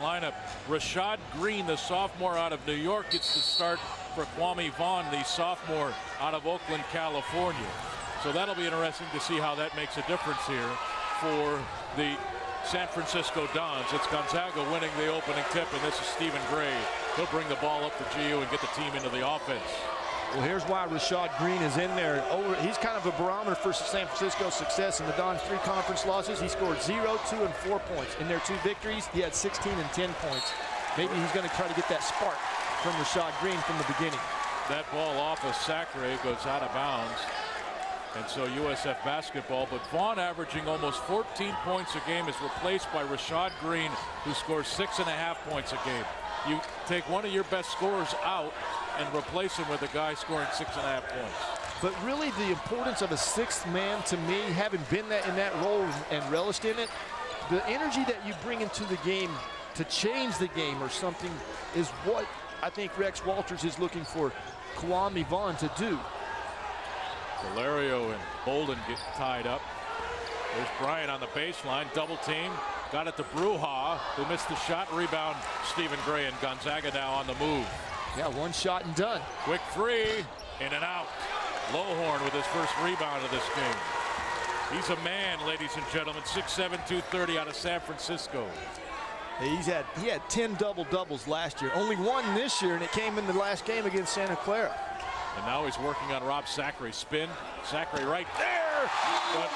Lineup. Rashad Green, the sophomore out of New York, gets the start for Kwame Vaughn, the sophomore out of Oakland, California. So that'll be interesting to see how that makes a difference here for the San Francisco Dons. It's Gonzaga winning the opening tip, and this is Stephen Gray. He'll bring the ball up for GU and get the team into the offense. Well, here's why Rashad Green is in there. He's kind of a barometer for San Francisco's success in the Dons' 3 conference losses. He scored 0, 2, and 4 points. In their 2 victories, he had 16 and 10 points. Maybe he's going to try to get that spark from Rashad Green from the beginning. That ball off of Sacre goes out of bounds. And so USF basketball, but Vaughn, averaging almost 14 points a game, is replaced by Rashad Green, who scores 6.5 points a game. You take one of your best scorers out and replace him with a guy scoring 6.5 points. But really, the importance of a 6th man, to me, having been in that role and relished in it, the energy that you bring into the game to change the game or something is what I think Rex Walters is looking for Kwame Vaughn to do. Valerio and Bolden get tied up. There's Bryant on the baseline, double team. Got it to Bruja, who missed the shot. Rebound, Stephen Gray, and Gonzaga now on the move. Yeah, 1 shot and done. Quick 3, in and out. Lowhorn with his first rebound of this game. He's a man, ladies and gentlemen. 6'7", 230 out of San Francisco. He had 10 double-doubles last year. Only 1 this year, and it came in the last game against Santa Clara. And now he's working on Rob Sacre. Spin. Sacre right there. But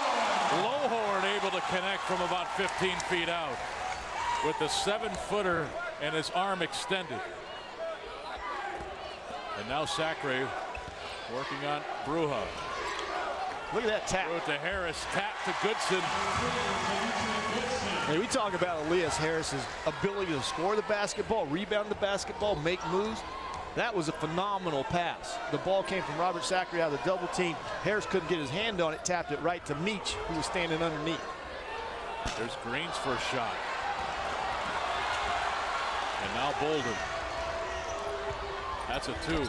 Lowhorn able to connect from about 15 feet out with the 7-footer and his arm extended. And now Sacre working on Bruja. Look at that tap. Throw it to Harris. Tap to Goodson. Hey, we talk about Elias Harris's ability to score the basketball, rebound the basketball, make moves. That was a phenomenal pass. The ball came from Robert Sacre out of the double team. Harris couldn't get his hand on it, tapped it right to Meach, who was standing underneath. There's Green's first shot. And now Bolden. That's a 2.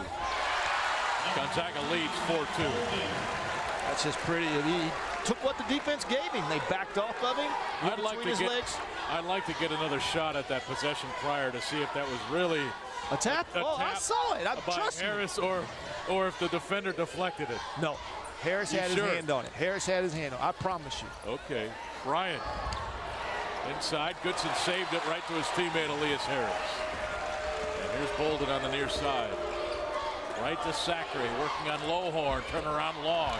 Gonzaga leads 4-2. That's just pretty. He took what the defense gave him. They backed off of him. I'd like to get another shot at that possession prior to see if that was really a tap. I saw it. I'm trusting Harris, or if the defender deflected it. No, Harris had his hand on it. Harris had his hand on it. I promise you. Okay, Bryant inside. Goodson saved it right to his teammate Elias Harris. And here's Bolden on the near side. Right to Sacre, working on Lowhorn, turn around long.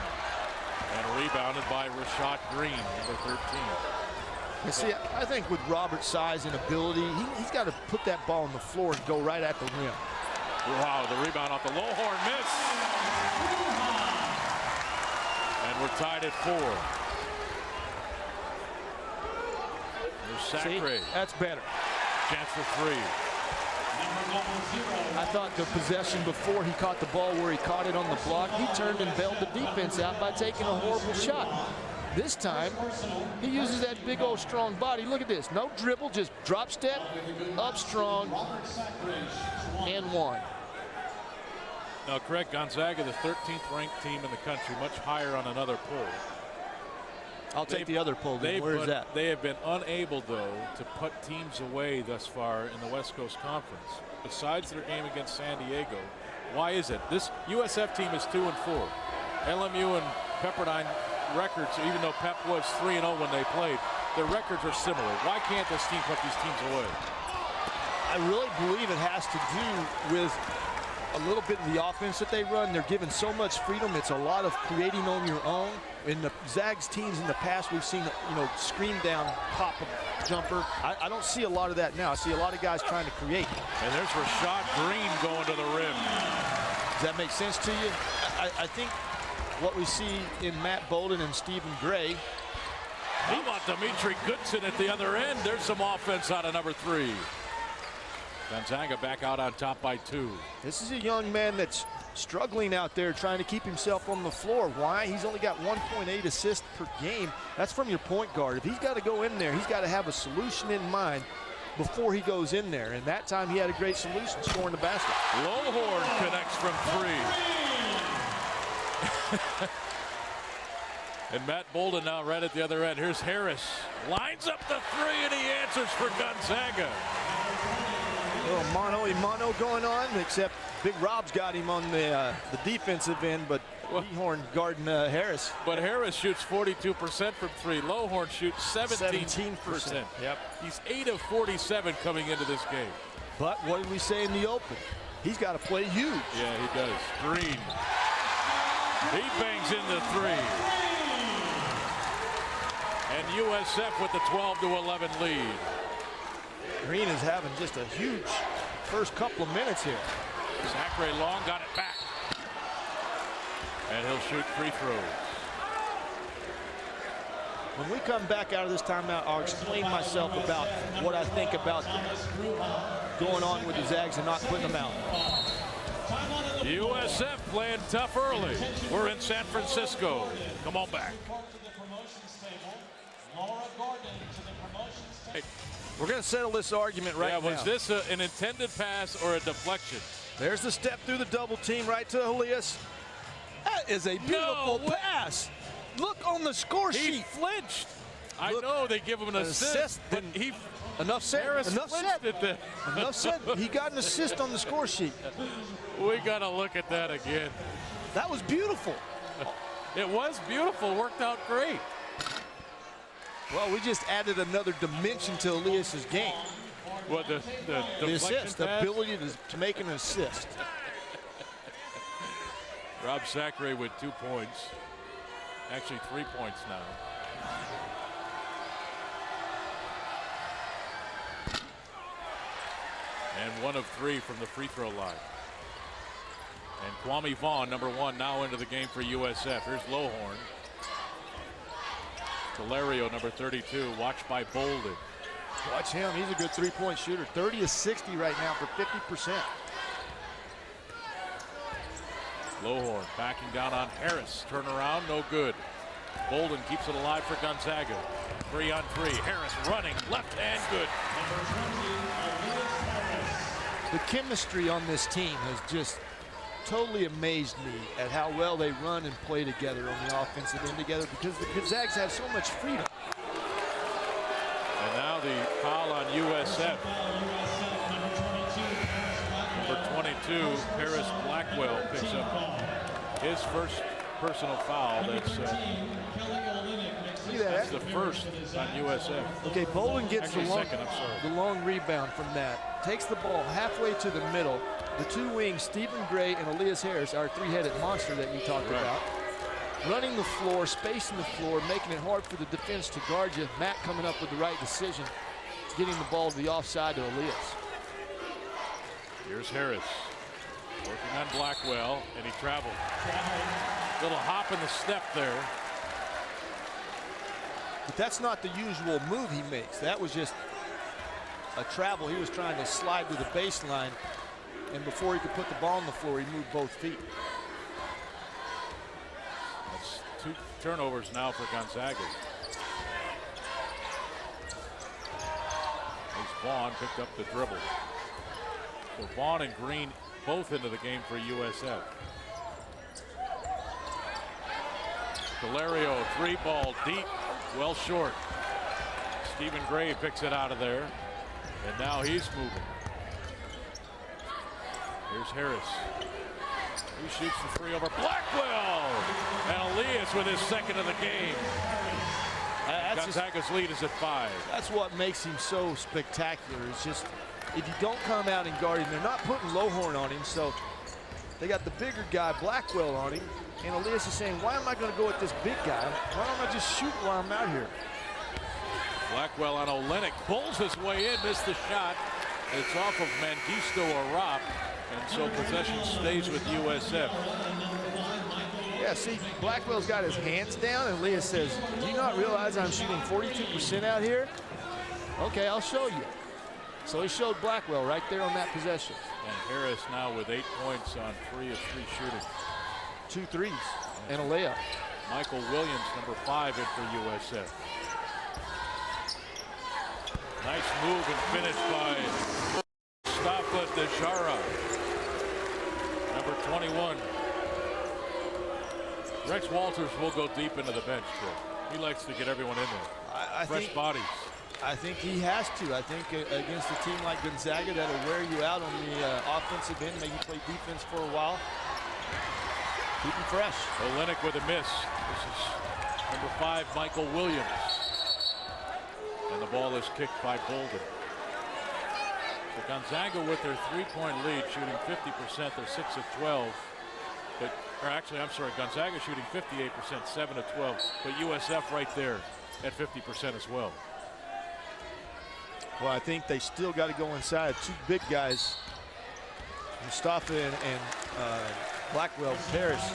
And rebounded by Rashad Green, number 13. You see, I think with Robert's size and ability, he's got to put that ball on the floor and go right at the rim. Wow, the rebound off the Lowhorn miss. And we're tied at 4. There's Sacre. See, that's better. Chance for 3. I thought the possession before he caught the ball where he caught it on the block, he turned and bailed the defense out by taking a horrible shot. This time, he uses that big old strong body. Look at this, no dribble, just drop step, up strong, and 1. Now correct, Gonzaga, the 13th ranked team in the country, much higher on another poll. I'll take the other poll. Where is that? They have been unable, though, to put teams away thus far in the West Coast Conference. Besides their game against San Diego, why is it? This USF team is 2-4. LMU and Pepperdine records, even though Pep was 3-0 when they played, their records are similar. Why can't this team put these teams away? I really believe it has to do with a little bit of the offense that they run. They're given so much freedom. It's a lot of creating on your own. In the Zags teams in the past, we've seen, screen down, pop a jumper. I don't see a lot of that now. I see a lot of guys trying to create. And there's Rashad Green going to the rim. Does that make sense to you? I think what we see in Matt Bolden and Stephen Gray. How about Dimitri Goodson at the other end? There's some offense out of number 3. Gonzaga back out on top by 2. This is a young man that's struggling out there trying to keep himself on the floor. Why? He's only got 1.8 assists per game. That's from your point guard. If he's got to go in there, he's got to have a solution in mind before he goes in there. And that time he had a great solution, scoring the basket. Lowhorn connects from 3. And Matt Bolden now right at the other end. Here's Harris. Lines up the 3 and he answers for Gonzaga. mano going on, except Big Rob's got him on the defensive end, but Lehorn guarding Harris. But Harris shoots 42% from three. Lowhorn shoots 17%. Yep. He's 8 of 47 coming into this game. But what did we say in the open? He's got to play huge. Yeah, he does. Green. He bangs in the three. And USF with the 12-11 lead. Green is having just a huge first couple of minutes here. Zachary Long got it back. And he'll shoot free throws. When we come back out of this timeout, I'll explain myself about what I think about going on with the Zags and not putting them out. USF playing tough early. We're in San Francisco. Come on back. Hey, we're going to settle this argument right now. Was this an intended pass or a deflection? There's the step through the double team right to Elias. That is a beautiful pass. Look on the score sheet. He flinched. I know they give him an assist, but he enough said. Enough said. Enough said. He got an assist on the score sheet. We got to look at that again. That was beautiful. It was beautiful. Worked out great. Well, we just added another dimension to Elias's game. What the assist, the ability to make an assist. Rob Zachary with 2 points. Actually 3 points now. And 1 of 3 from the free throw line. And Kwame Vaughn, number 1, now into the game for USF. Here's Lowhorn. Delario, number 32, watched by Bolden. Watch him. He's a good three-point shooter. 30 of 60 right now for 50%. Lowhorn backing down on Harris. Turnaround, no good. Bolden keeps it alive for Gonzaga. 3 on 3. Harris running, left hand, good. The chemistry on this team has just totally amazed me at how well they run and play together on the offensive end together, because the Gonzagas have so much freedom. And now the foul on USF. Number 22, Paris Blackwell picks up his first personal foul. That's the first on USF. Okay, Bolden gets the second, long rebound from that. Takes the ball halfway to the middle. The two wings, Stephen Gray and Elias Harris, our three-headed monster that you talked about, running the floor, spacing the floor, making it hard for the defense to guard you. Matt coming up with the right decision, getting the ball to the offside to Elias. Here's Harris working on Blackwell, and he traveled. Little hop in the step there. But that's not the usual move he makes. That was just a travel. He was trying to slide to the baseline, and before he could put the ball on the floor, he moved both feet. That's 2 turnovers now for Gonzaga. As Vaughn picked up the dribble. So Vaughn and Green both into the game for USF. Delario, 3-ball deep, well short. Stephen Gray picks it out of there, and now he's moving. Here's Harris. He shoots the 3 over Blackwell, and Elias with his second of the game. Gonzaga's lead is at 5. That's what makes him so spectacular. It's just, if you don't come out and guard him, they're not putting Lowhorn on him, so they got the bigger guy, Blackwell, on him, and Elias is saying, why am I going to go with this big guy? Why don't I just shoot while I'm out here? Blackwell on Olenek, pulls his way in, missed the shot. It's off of Mengistu Arap, and so possession stays with USF. Yeah, see, Blackwell's got his hands down, and Elias says, do you not realize I'm shooting 42% out here? Okay, I'll show you. So he showed Blackwell right there on that possession. And Harris now with 8 points on 3 of 3 shooting. 2 threes and a layup. Michael Williams, number 5, in for USF. Nice move and finish by Mustafa Dejara, number 21. Rex Walters will go deep into the bench, He likes to get everyone in there. I Fresh think bodies. I think he has to. I think against a team like Gonzaga that'll wear you out on the offensive end, make you play defense for a while. Keep him fresh. Olynyk with a miss. This is number 5, Michael Williams. And the ball is kicked by Bolden. So Gonzaga with their 3-point lead, shooting 50%. They're 6 of 12. But, or actually, I'm sorry, Gonzaga shooting 58%, 7 of 12. But USF right there at 50% as well. Well, I think they still got to go inside. 2 big guys, Mustafa and Blackwell, Paris.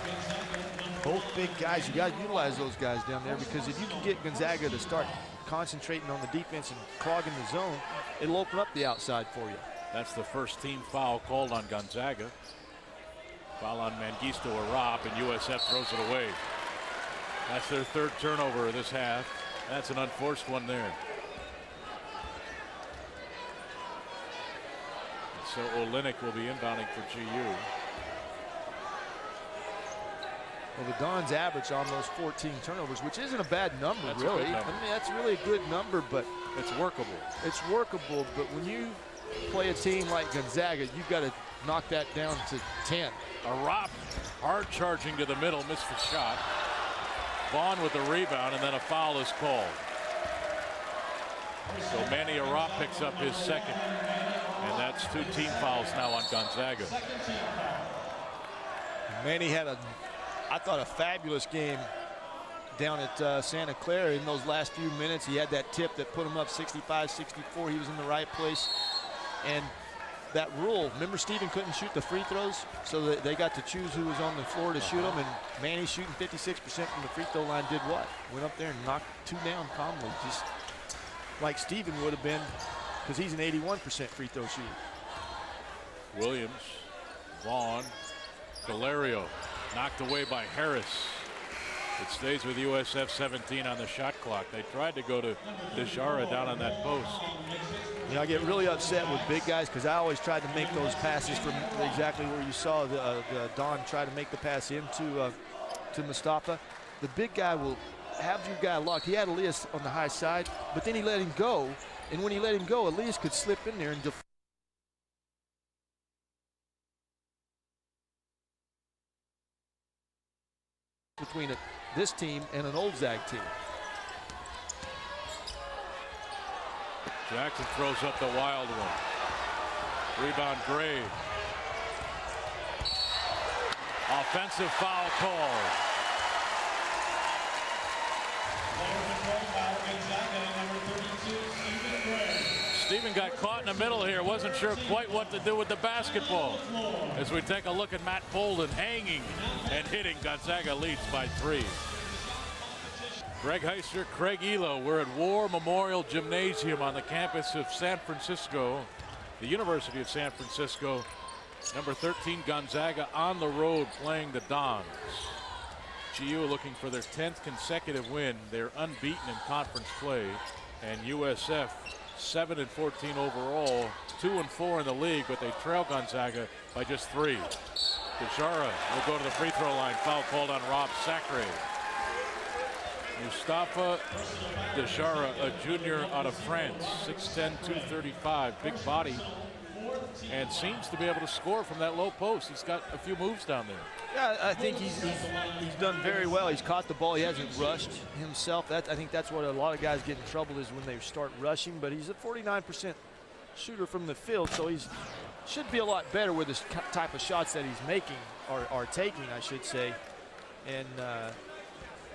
Both big guys. You got to utilize those guys down there, because if you can get Gonzaga to start concentrating on the defense and clogging the zone, it'll open up the outside for you. That's the first team foul called on Gonzaga. Foul on Mengistu Arap, and USF throws it away. That's their 3rd turnover of this half. That's an unforced one there. So Olynyk will be inbounding for GU. Well, the Dons average on those 14 turnovers, which isn't a bad number, that's really. A good number. I mean, that's really a good number, but it's workable. It's workable, but when you play a team like Gonzaga, you've got to knock that down to 10. Arap hard charging to the middle, missed the shot. Vaughn with the rebound, and then a foul is called. So Manny Arap picks up his 2nd. And that's 2 team fouls now on Gonzaga. Manny had I thought, a fabulous game down at Santa Clara in those last few minutes. He had that tip that put him up 65-64. He was in the right place. And that rule, remember Stephen couldn't shoot the free throws, so they got to choose who was on the floor to shoot them, and Manny shooting 56% from the free throw line did what? Went up there and knocked 2 down calmly, just like Stephen would have been, because he's an 81% free throw shooter. Williams, Vaughn, Galerio, knocked away by Harris. It stays with USF 17 on the shot clock. They tried to go to Deshara down on that post. You know, I get really upset with big guys, because I always tried to make those passes from exactly where you saw the Don try to make the pass into to Mustafa. The big guy will have your guy locked. He had Elias on the high side, but then he let him go. And when he let him go, Elias could slip in there and between this team and an old Zag team. Jackson throws up the wild one. Rebound Gray. Offensive foul call. Stephen got caught in the middle here. Wasn't sure quite what to do with the basketball. As we take a look at Matt Bolden hanging and hitting. Gonzaga leads by 3. Greg Heister, Craig Elo. We're at War Memorial Gymnasium on the campus of San Francisco, the University of San Francisco. Number 13 Gonzaga on the road playing the Dons. GU looking for their 10th consecutive win. They're unbeaten in conference play, and USF 7-14 overall, 2-4 in the league, but they trail Gonzaga by just 3. Deshara will go to the free throw line. Foul called on Rob Sacre. Mustafa Deshara, a junior out of France, 6'10", 235, big body, and seems to be able to score from that low post. He's got a few moves down there. Yeah, I think he's done very well. He's caught the ball. He hasn't rushed himself. I think that's what a lot of guys get in trouble is when they start rushing. But he's a 49% shooter from the field, so he should be a lot better with this type of shots that he's making or taking, I should say. And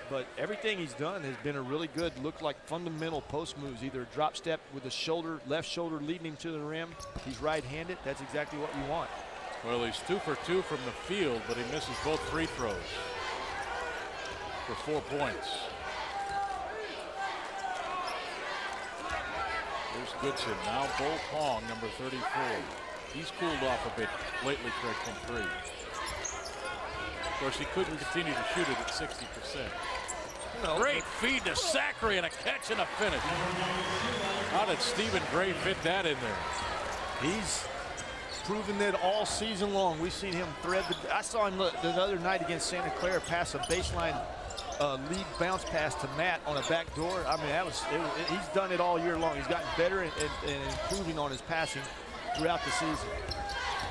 but everything he's done has been a really good, look like fundamental post moves, either a drop step with the shoulder, left shoulder leading him to the rim. He's right-handed. That's exactly what you want. Well, he's 2 for 2 from the field, but he misses both free throws for 4 points. Here's Goodson, now Bo Pong, number 34. He's cooled off a bit lately, Craig, from 3. Of course, he couldn't continue to shoot it at 60%. No. Great feed to Sacre and a catch and a finish. How did Stephen Gray fit that in there? He's proven that all season long. We've seen him thread I saw him the other night against Santa Clara pass a baseline lead bounce pass to Matt on a back door. I mean, he's done it all year long. He's gotten better and improving on his passing throughout the season.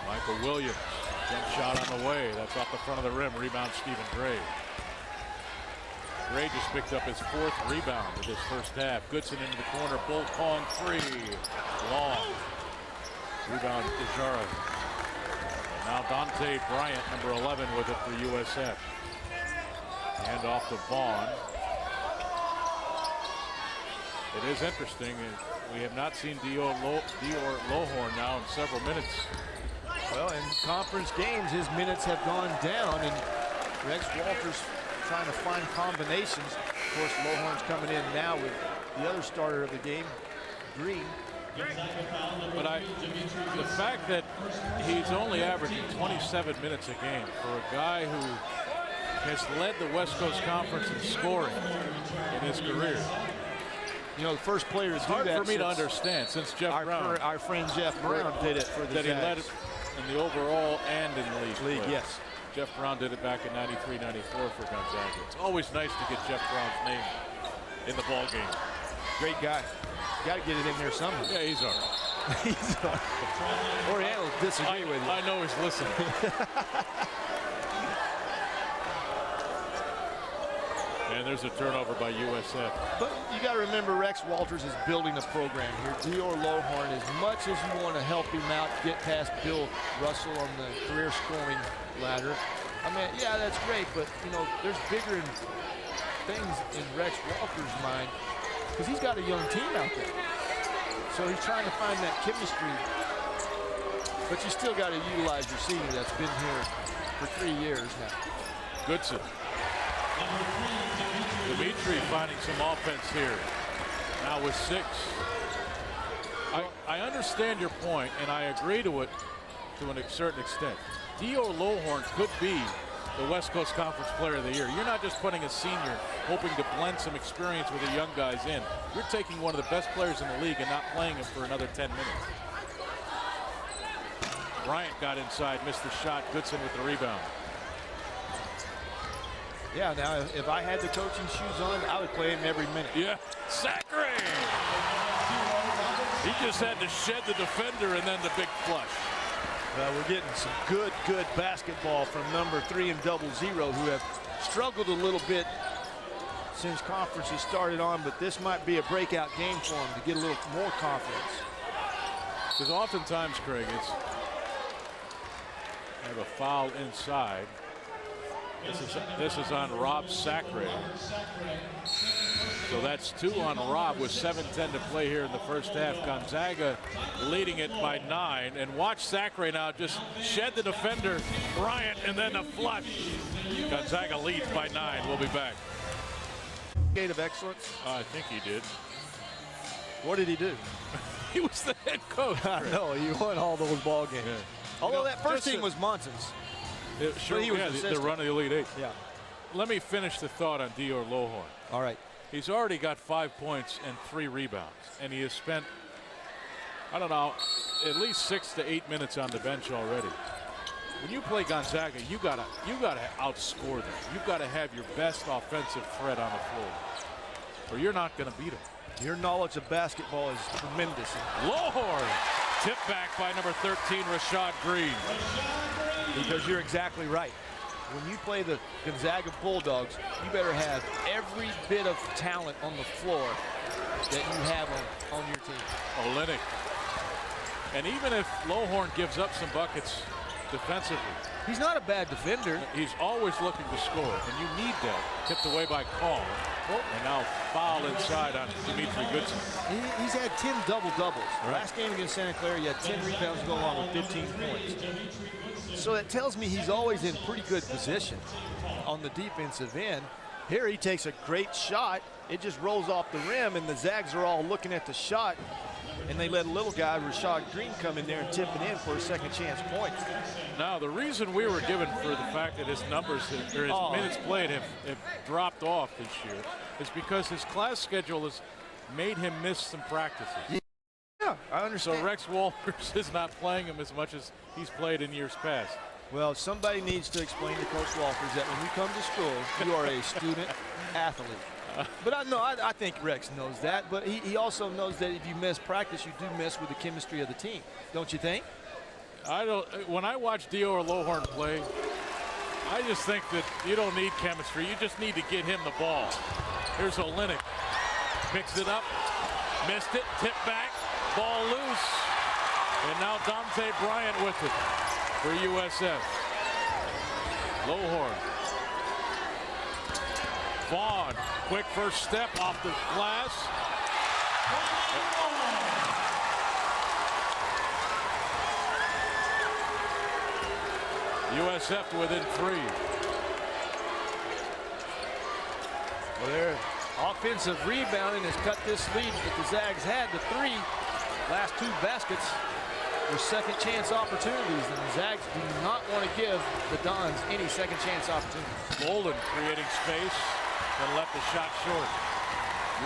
Michael Williams, jump shot on the way. That's off the front of the rim. Rebound, Stephen Gray. Gray just picked up his 4th rebound of this first half. Goodson into the corner. Bull Pong 3. Long. Rebound, Ijara. And now Dante Bryant, number 11, with it for USF. Hand off to Vaughn. It is interesting. We have not seen Dior Lohorn now in several minutes. Well, in conference games, his minutes have gone down, and Rex Walters trying to find combinations. Of course, Lohorn's coming in now with the other starter of the game, Green. But the fact that he's only averaging 27 minutes a game for a guy who has led the West Coast Conference in scoring in his career. You know, the first player to do that. It's hard for me to understand since Jeff Brown. Our friend Jeff Brown did it for the That he led it in the overall and in the league. Yes. Jeff Brown did it back in 93, 94 for Gonzaga. It's always nice to get Jeff Brown's name in the ball game. Great guy. Got to get it in there somehow. Yeah, he's all right. He's all right. Oriental will disagree with you. I know he's listening. And there's a turnover by USF. But you got to remember, Rex Walters is building a program here. Dior Lohorn, as much as you want to help him out, get past Bill Russell on the career scoring ladder. I mean, yeah, that's great, but you know, there's bigger things in Rex Walters' mind because he's got a young team out there. So he's trying to find that chemistry. But you still got to utilize your senior that's been here for 3 years now. Goodson. Dimitri finding some offense here. Now with 6. I understand your point, and I agree to it to a certain extent. Dior Lohorn could be the West Coast Conference Player of the Year. You're not just putting a senior hoping to blend some experience with the young guys in. You're taking one of the best players in the league and not playing him for another 10 minutes. Bryant got inside, missed the shot. Goodson with the rebound. Yeah, now if I had the coaching shoes on, I would play him every minute. Yeah, Zachary! He just had to shed the defender and then the big flush. We're getting some good basketball from number 3 and 00, who have struggled a little bit since conference has started on, but this might be a breakout game for him to get a little more confidence. Because oftentimes, Craig, it's have a foul inside. This is on Rob Sacre. So that's 2 on Rob with 7:10 to play here in the first half. Gonzaga leading it by 9. And watch Sacre now just shed the defender, Bryant, and then a flush. Gonzaga leads by 9. We'll be back. Gate of excellence. I think he did. What did he do? He was the head coach. No, he won all those ball games. Yeah. Although that first team was Monson's. Sure, he was the run of the Elite 8. Yeah. Let me finish the thought on Dior Lohorn. All right. He's already got 5 points and 3 rebounds, and he has spent, I don't know, at least 6 to 8 minutes on the bench already. When you play Gonzaga, you gotta outscore them. You've got to have your best offensive threat on the floor, or you're not going to beat them. Your knowledge of basketball is tremendous. Lohorn tipped back by number 13, Rashad Green. Because you're exactly right. When you play the Gonzaga Bulldogs, you better have every bit of talent on the floor that you have on your team. Olynyk. And even if Lohorn gives up some buckets defensively, he's not a bad defender. He's always looking to score, and you need that. Tipped away by Call. And now foul inside on Dimitri Goodson. He's had 10 double-doubles. Right. Last game against Santa Clara, he had 10 rebounds going along with 15 points. So that tells me he's always in pretty good position on the defensive end. Here he takes a great shot. It just rolls off the rim, and the Zags are all looking at the shot, and they let a little guy, Rashad Green, come in there and tip it in for a second chance point. Now, the reason we were given for the fact that his numbers, or his minutes played have dropped off this year is because his class schedule has made him miss some practices. Yeah, I understand. So Rex Walters is not playing him as much as he's played in years past. Well, somebody needs to explain to Coach Walters that when you come to school, you are a student athlete. But I think Rex knows that. But he also knows that if you miss practice, you do mess with the chemistry of the team. Don't you think? When I watch Dior Lohorn play, I just think that you don't need chemistry. You just need to get him the ball. Here's Olynyk. Picks it up. Missed it. Tip back. Ball loose. And now Dante Bryant with it for USF. Lohorn. Vaughn. Quick first step off the glass. USF within 3. Well, their offensive rebounding has cut this lead that the Zags had to 3. Last 2 baskets were second chance opportunities, and the Zags do not want to give the Dons any second chance opportunities. Bolden creating space, then left the shot short.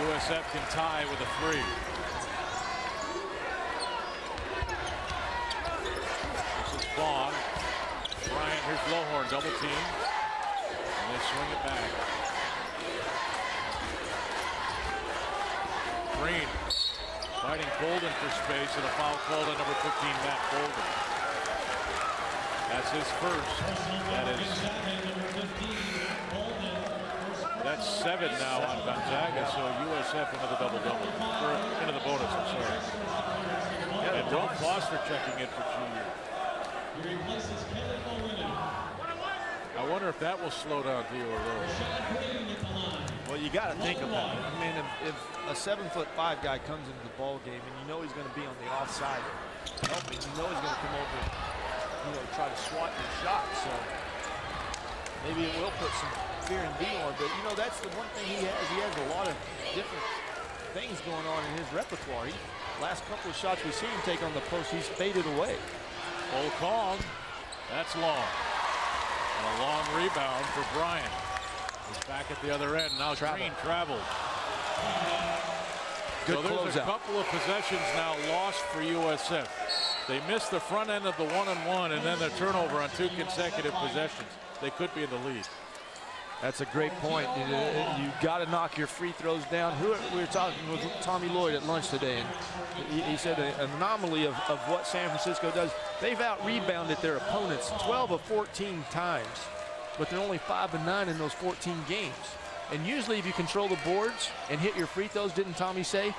USF can tie with a 3. This is Vaughn. Bryant, here's Lohorn, double team. And they swing it back. Green fighting Bolden for space, and a foul called on number 15, Matt Bolden. That's his first. That's 7 now on Gonzaga, so USF into the double-double. Or into the bonus, I'm sorry. And Ron Foster checking in for junior. I wonder if that will slow down Dior Lohorn. Well, you got to think about it. I mean, if a 7'5" guy comes into the ball game and you know he's going to be on the offside helping, you know he's going to come over, try to swat your shot. So maybe it will put some fear in Dior. But that's the one thing he has. He has a lot of different things going on in his repertoire. Last couple of shots we've seen him take on the post, he's faded away. Full Kong, that's long. And a long rebound for Bryant. He's back at the other end. Now Green traveled. Good so there's a couple of possessions now lost for USF. They missed the front end of the 1-on-1 and then the turnover on 2 consecutive possessions. They could be in the lead. That's a great point. You got to knock your free throws down. We were talking with Tommy Lloyd at lunch today, and he said an anomaly of what San Francisco does. They've out-rebounded their opponents 12 of 14 times, but they're only 5 of 9 in those 14 games. And usually if you control the boards and hit your free throws, didn't Tommy say,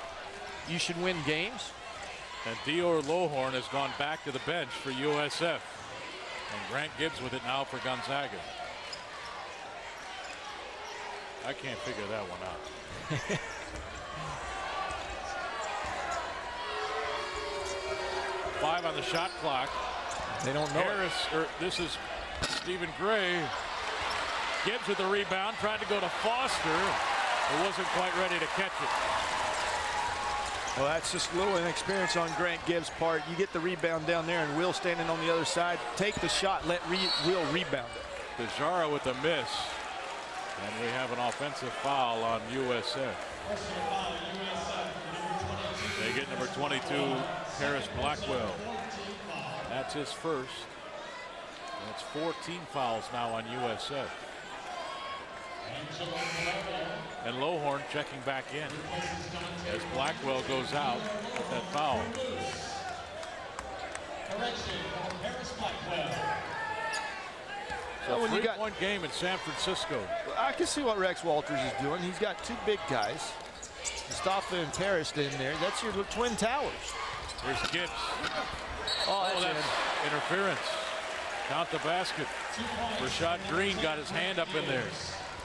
you should win games? And Dior Lohorn has gone back to the bench for USF. And Grant Gibbs with it now for Gonzaga. I can't figure that one out. Five on the shot clock. They don't know. This is Stephen Gray. Gibbs with the rebound, tried to go to Foster, who wasn't quite ready to catch it. Well, that's just a little inexperience on Grant Gibbs' part. You get the rebound down there, and Will standing on the other side. Take the shot, let Will rebound it. Dejara with a miss. And we have an offensive foul on USF. They get number 22, Harris Blackwell. That's his first. That's 14 fouls now on USF. And Lohorn checking back in as Blackwell goes out with that foul. So when 3-point game in San Francisco. I can see what Rex Walters is doing. He's got 2 big guys, Mustafa and Paris in there. That's your twin towers. Here's Gibbs. Oh, that's interference. Count the basket. Rashad Green got his hand up in there.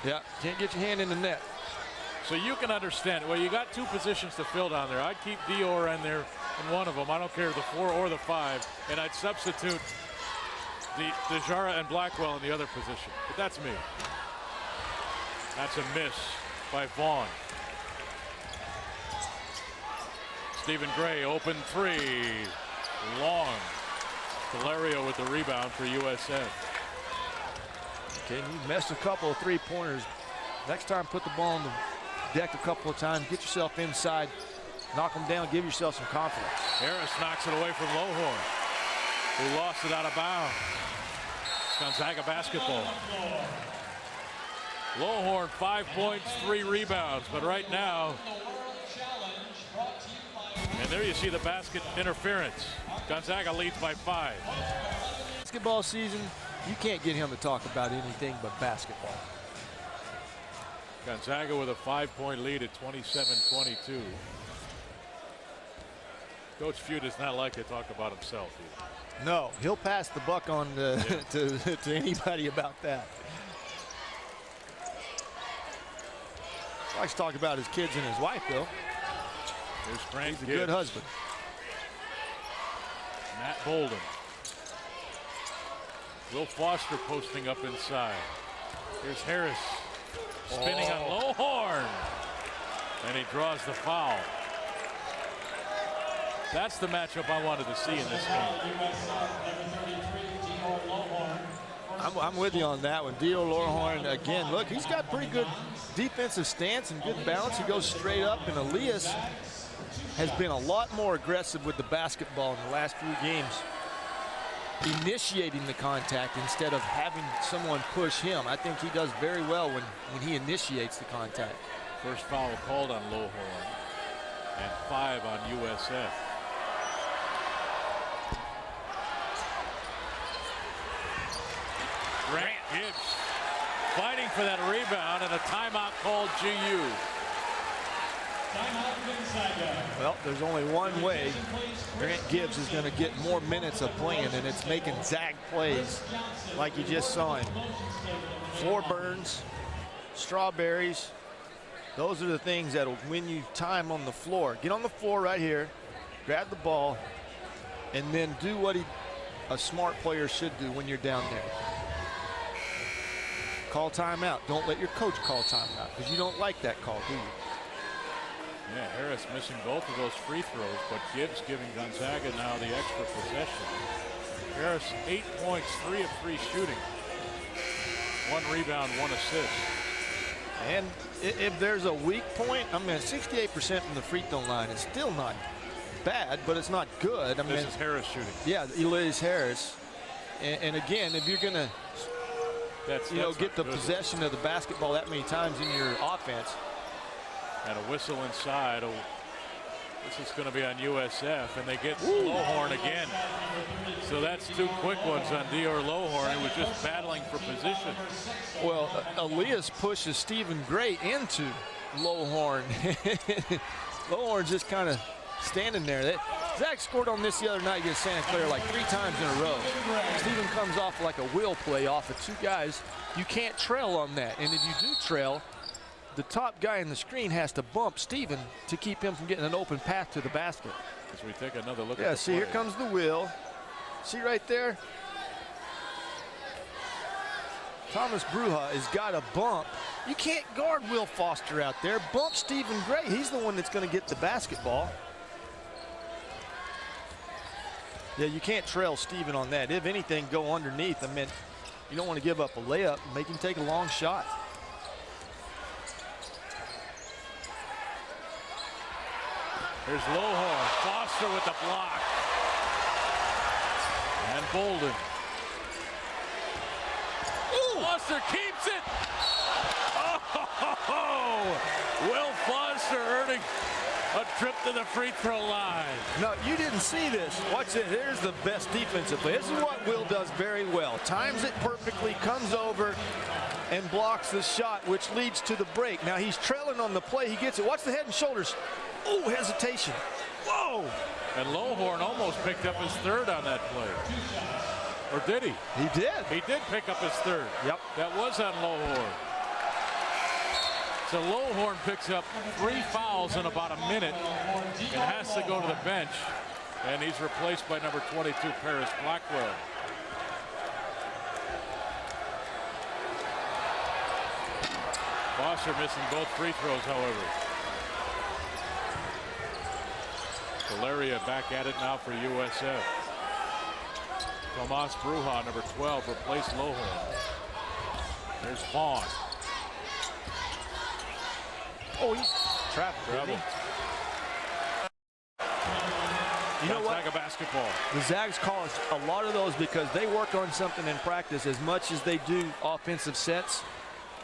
Yeah, can't get your hand in the net. So you can understand. Well, you got 2 positions to fill down there. I'd keep Dior in there in one of them. I don't care the 4 or the 5, and I'd substitute Dejara and Blackwell in the other position. But that's me. That's a miss by Vaughn. Stephen Gray, open 3. Long. Valerio with the rebound for USF. Okay, you messed a couple of 3-pointers. Next time, put the ball on the deck a couple of times. Get yourself inside. Knock them down. Give yourself some confidence. Harris knocks it away from Lohorn, who lost it out of bounds. Gonzaga basketball. Lowhorn 5 points, 3 rebounds, but right now, and there you see the basket interference. Gonzaga leads by 5. Basketball season, you can't get him to talk about anything but basketball. Gonzaga with a 5-point lead at 27-22. Coach Few does not like to talk about himself either. No, he'll pass the buck on to anybody about that. He likes to talk about his kids and his wife, though. Here's Frank. He's a good husband. Matt Bolden. Will Foster posting up inside. Here's Harris spinning on Lowhorn. And he draws the foul. That's the matchup I wanted to see in this game. I'm with you on that one. Dio Lowhorn, again, look, he's got pretty good defensive stance and good balance. He goes straight up, and Elias has been a lot more aggressive with the basketball in the last few games, initiating the contact instead of having someone push him. I think he does very well when he initiates the contact. First foul called on Lowhorn and 5 on USF. Grant Gibbs fighting for that rebound, and a timeout called GU. Well, there's only one way Grant Gibbs is going to get more minutes of playing, and it's making zag plays like you just saw him. Floor burns, strawberries. Those are the things that will win you time on the floor. Get on the floor right here, grab the ball, and then do what a smart player should do when you're down there. Call timeout. Don't let your coach call timeout, because you don't like that call, do you? Yeah, Harris missing both of those free throws, but Gibbs giving Gonzaga now the extra possession. Harris 8 points, 3 of 3 shooting. 1 rebound, 1 assist. And if there's a weak point, I mean, 68% from the free throw line is still not bad, but it's not good. I mean, this is Harris shooting. Yeah, Elias Harris. And again, if you're going to get the possession of the basketball that many times in your offense. And a whistle inside. This is going to be on USF, and they get Lowhorn again. So that's 2 quick ones on Dior Lowhorn, who was just battling for position. Well, Elias pushes Stephen Gray into Lowhorn. Lowhorn's just kind of standing there. Zach scored on this the other night against Santa Clara like 3 times in a row. Stephen comes off like a will play off of 2 guys. You can't trail on that, and if you do trail, the top guy in the screen has to bump Stephen to keep him from getting an open path to the basket. As we take another look at the play. Here comes the wheel. See right there? Thomas Bruja has got a bump. You can't guard Will Foster out there. Bump Stephen Gray. He's the one that's going to get the basketball. Yeah, you can't trail Stephen on that. If anything, go underneath. I mean, you don't want to give up a layup. Make him take a long shot. Here's Lowhorn. Foster with the block. And Bolden. Ooh. Foster keeps it. Oh, Will Foster earning a trip to the free throw line. No, you didn't see this. Watch it. Here's the best defensive play. This is what Will does very well. Times it perfectly, comes over, and blocks the shot, which leads to the break. Now he's trailing on the play. He gets it. Watch the head and shoulders. Oh, hesitation. Whoa. And Lowhorn almost picked up his 3rd on that play. Or did he? He did. He did pick up his 3rd. Yep. That was on Lowhorn. So Lowhorn picks up 3 fouls in about a minute and has to go to the bench. And he's replaced by number 22, Paris Blackwell. Foster missing both free throws, however. Valeria back at it now for USF. Tomas Bruja, number 12, replaced Lowhorn. There's Vaughn. Oh, he's trapped. You know what? Gonzaga basketball. The Zags call a lot of those because they work on something in practice as much as they do offensive sets.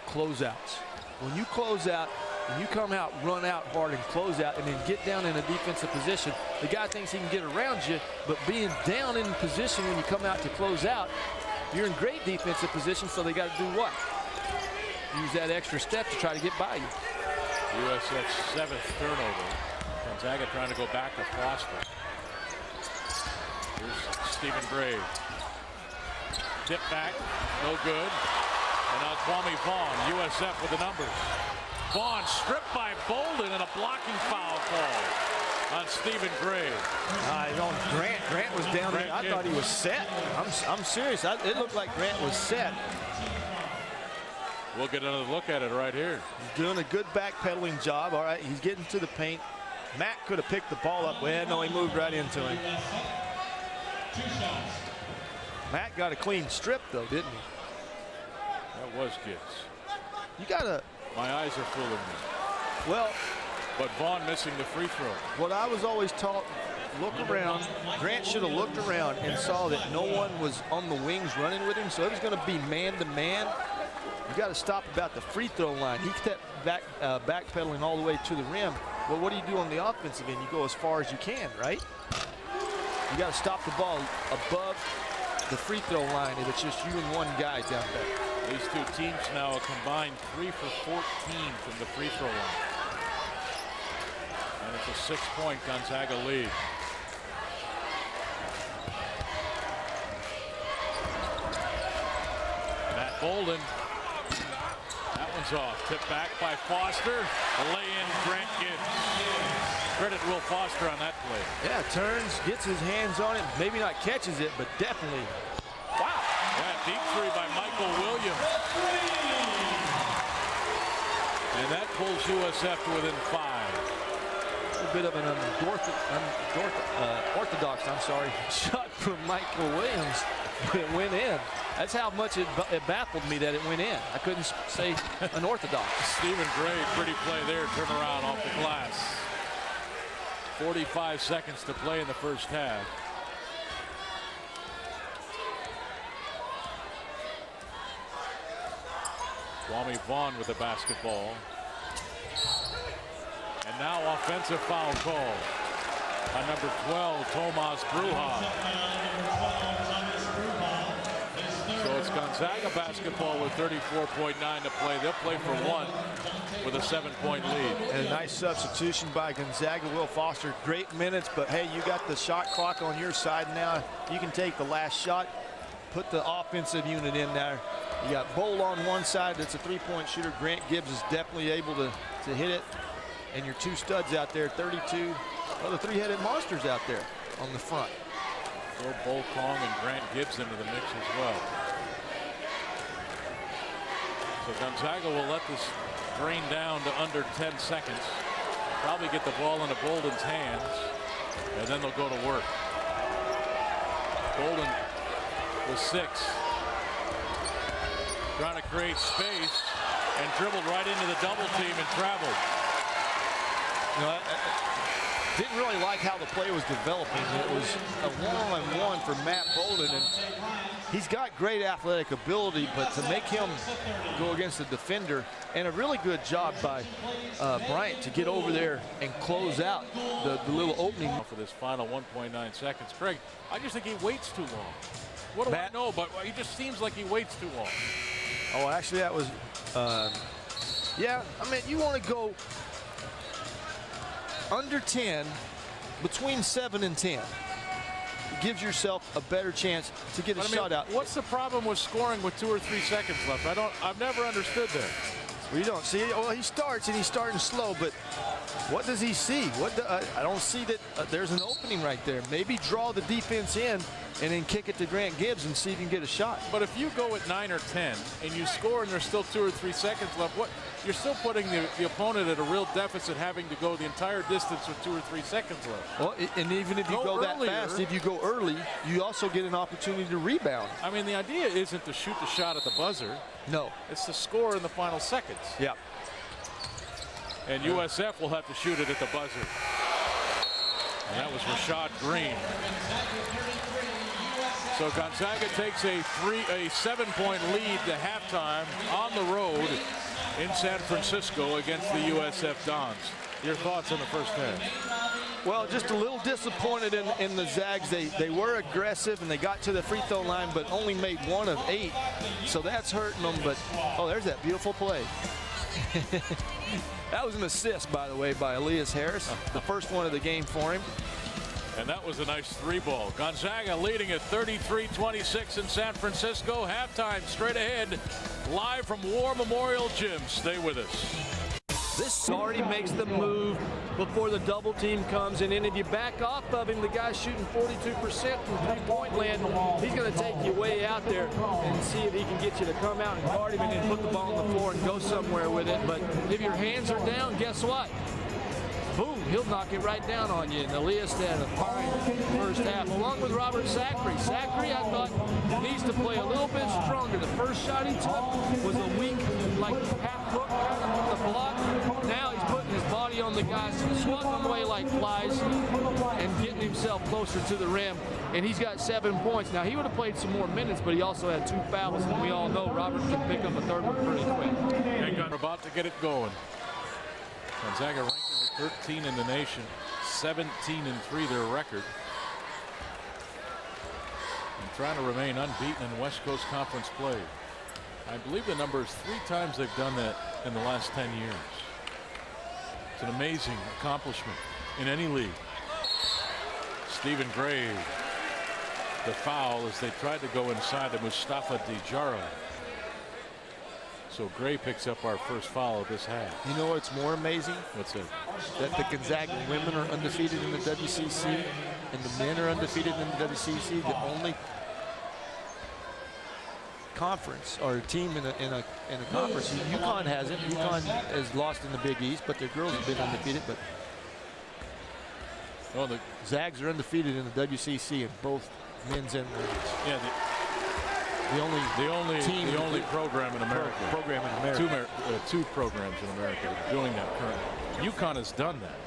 closeouts. When you close out and you come out, run out hard and close out and then get down in a defensive position, the guy thinks he can get around you, but being down in position when you come out to close out, you're in great defensive position, so they got to do what? Use that extra step to try to get by you. USF's 7th turnover. Gonzaga trying to go back to Foster. Here's Stephen Gray. Tip back, no good. And now Kwame Vaughn, USF with the numbers. Vaughn stripped by Bolden and a blocking foul call on Stephen Gray. Grant was down there. I thought he was set. I'm serious. It looked like Grant was set. We'll get another look at it right here. He's doing a good backpedaling job. All right, he's getting to the paint. Matt could have picked the ball up. Well, no, he moved right into him. Matt got a clean strip, though, didn't he? That was Gibbs. You gotta. My eyes are fooling me. Well, but Vaughn missing the free throw. What I was always taught, look around. Grant should have looked around and saw that no one was on the wings running with him, so it was going to be man-to-man. You got to stop about the free throw line. He kept backpedaling all the way to the rim. Well, what do you do on the offensive end? You go as far as you can, right? You got to stop the ball above the free throw line if it's just you and one guy down there. These two teams now a combined 3 for 14 from the free throw line. And it's a 6-point Gonzaga lead. Matt Bolden. That one's off. Tipped back by Foster. The lay-in, Grant Gibbs. Credit Will Foster on that play. Yeah, turns, gets his hands on it. Maybe not catches it, but definitely. Wow. Yeah, deep three by Michael Williams. And that pulls USF to within 5. A bit of an orthodox shot from Michael Williams, but it went in. That's how much it baffled me that it went in. I couldn't say unorthodox. Stephen Gray, pretty play there, turn around off the glass. 45 seconds to play in the first half. Kwame Vaughn with the basketball. And now offensive foul call on number 12, Tomas Bruja. So it's Gonzaga basketball with 34.9 to play. They'll play for 1 with a 7-point lead. And a nice substitution by Gonzaga. Will Foster, great minutes, but hey, you got the shot clock on your side now. You can take the last shot, put the offensive unit in there. You got Bowl on one side, that's a 3-point shooter. Grant Gibbs is definitely able to hit it. And your two studs out there, 32 other three-headed monsters out there on the front. Throw Bo Kong and Grant Gibbs into the mix as well. So Gonzaga will let this drain down to under 10 seconds. Probably get the ball into Bolden's hands, and then they'll go to work. Bolden with 6. Trying to create space and dribbled right into the double team and traveled. You know, I didn't really like how the play was developing. It was a one-on-one for Matt Bolden, and he's got great athletic ability, but to make him go against the defender, and a really good job by Bryant to get over there and close out the little opening. For this final 1.9 seconds. Craig, I just think he waits too long. What do I know? But he just seems like he waits too long. Oh, actually, that was, yeah, I mean, you want to go under 10, between 7 and 10. It gives yourself a better chance to get a shot out. What's the problem with scoring with 2 or 3 seconds left? I've never understood that. Well, you don't see it. Well, he starts and he's starting slow, but what does he see? I don't see that there's an opening right there. Maybe draw the defense in and then kick it to Grant Gibbs and see if you can get a shot. But if you go at 9 or 10 and you score and there's still 2 or 3 seconds left, you're still putting the opponent at a real deficit, having to go the entire distance with 2 or 3 seconds left. Well, and even if you go that fast, if you go early, you also get an opportunity to rebound. I mean, the idea isn't to shoot the shot at the buzzer. No. It's to score in the final seconds. Yeah. And USF will have to shoot it at the buzzer. And that was Rashad Green. So Gonzaga takes a 7-point lead to halftime on the road in San Francisco against the USF Dons. Your thoughts on the first half? Well, just a little disappointed in the Zags. They were aggressive and they got to the free throw line, but only made 1 of 8. So that's hurting them. But oh, there's that beautiful play. That was an assist, by the way, by Elias Harris, the first one of the game for him. And that was a nice 3-ball. Gonzaga leading at 33-26 in San Francisco. Halftime straight ahead, live from War Memorial Gym. Stay with us. This already makes the move before the double team comes, and then if you back off of him, the guy's shooting 42% from three-point land. He's going to take you way out there and see if he can get you to come out and guard him and then put the ball on the floor and go somewhere with it. But if your hands are down, guess what? Boom, he'll knock it right down on you. And Elias had a fine first half, along with Robert Zachary. Zachary, I thought, needs to play a little bit stronger. The first shot he took was a weak, like half hook on the block. Now he's putting his body on the guys, swatting them away like flies, and getting himself closer to the rim. And he's got 7 points. Now, he would have played some more minutes, but he also had 2 fouls. And we all know Robert can pick up a third one pretty quick. And got about to get it going. Gonzaga ranked number 13 in the nation, 17-3 their record. And trying to remain unbeaten in West Coast Conference play. I believe the number is 3 times they've done that in the last 10 years. It's an amazing accomplishment in any league. Stephen Gray, the foul as they tried to go inside to Mustafa Dejara. So Gray picks up our first foul of this half. You know what's more amazing? What's it? That the Gonzaga women are undefeated in the WCC and the men are undefeated in the WCC. The only conference or team in a conference. UConn hasn't. UConn has lost in the Big East, but their girls have been undefeated. But the Zags are undefeated in the WCC in both men's and women's. Yeah. The only program in America. Program in America. Two programs in America doing that currently. UConn has done that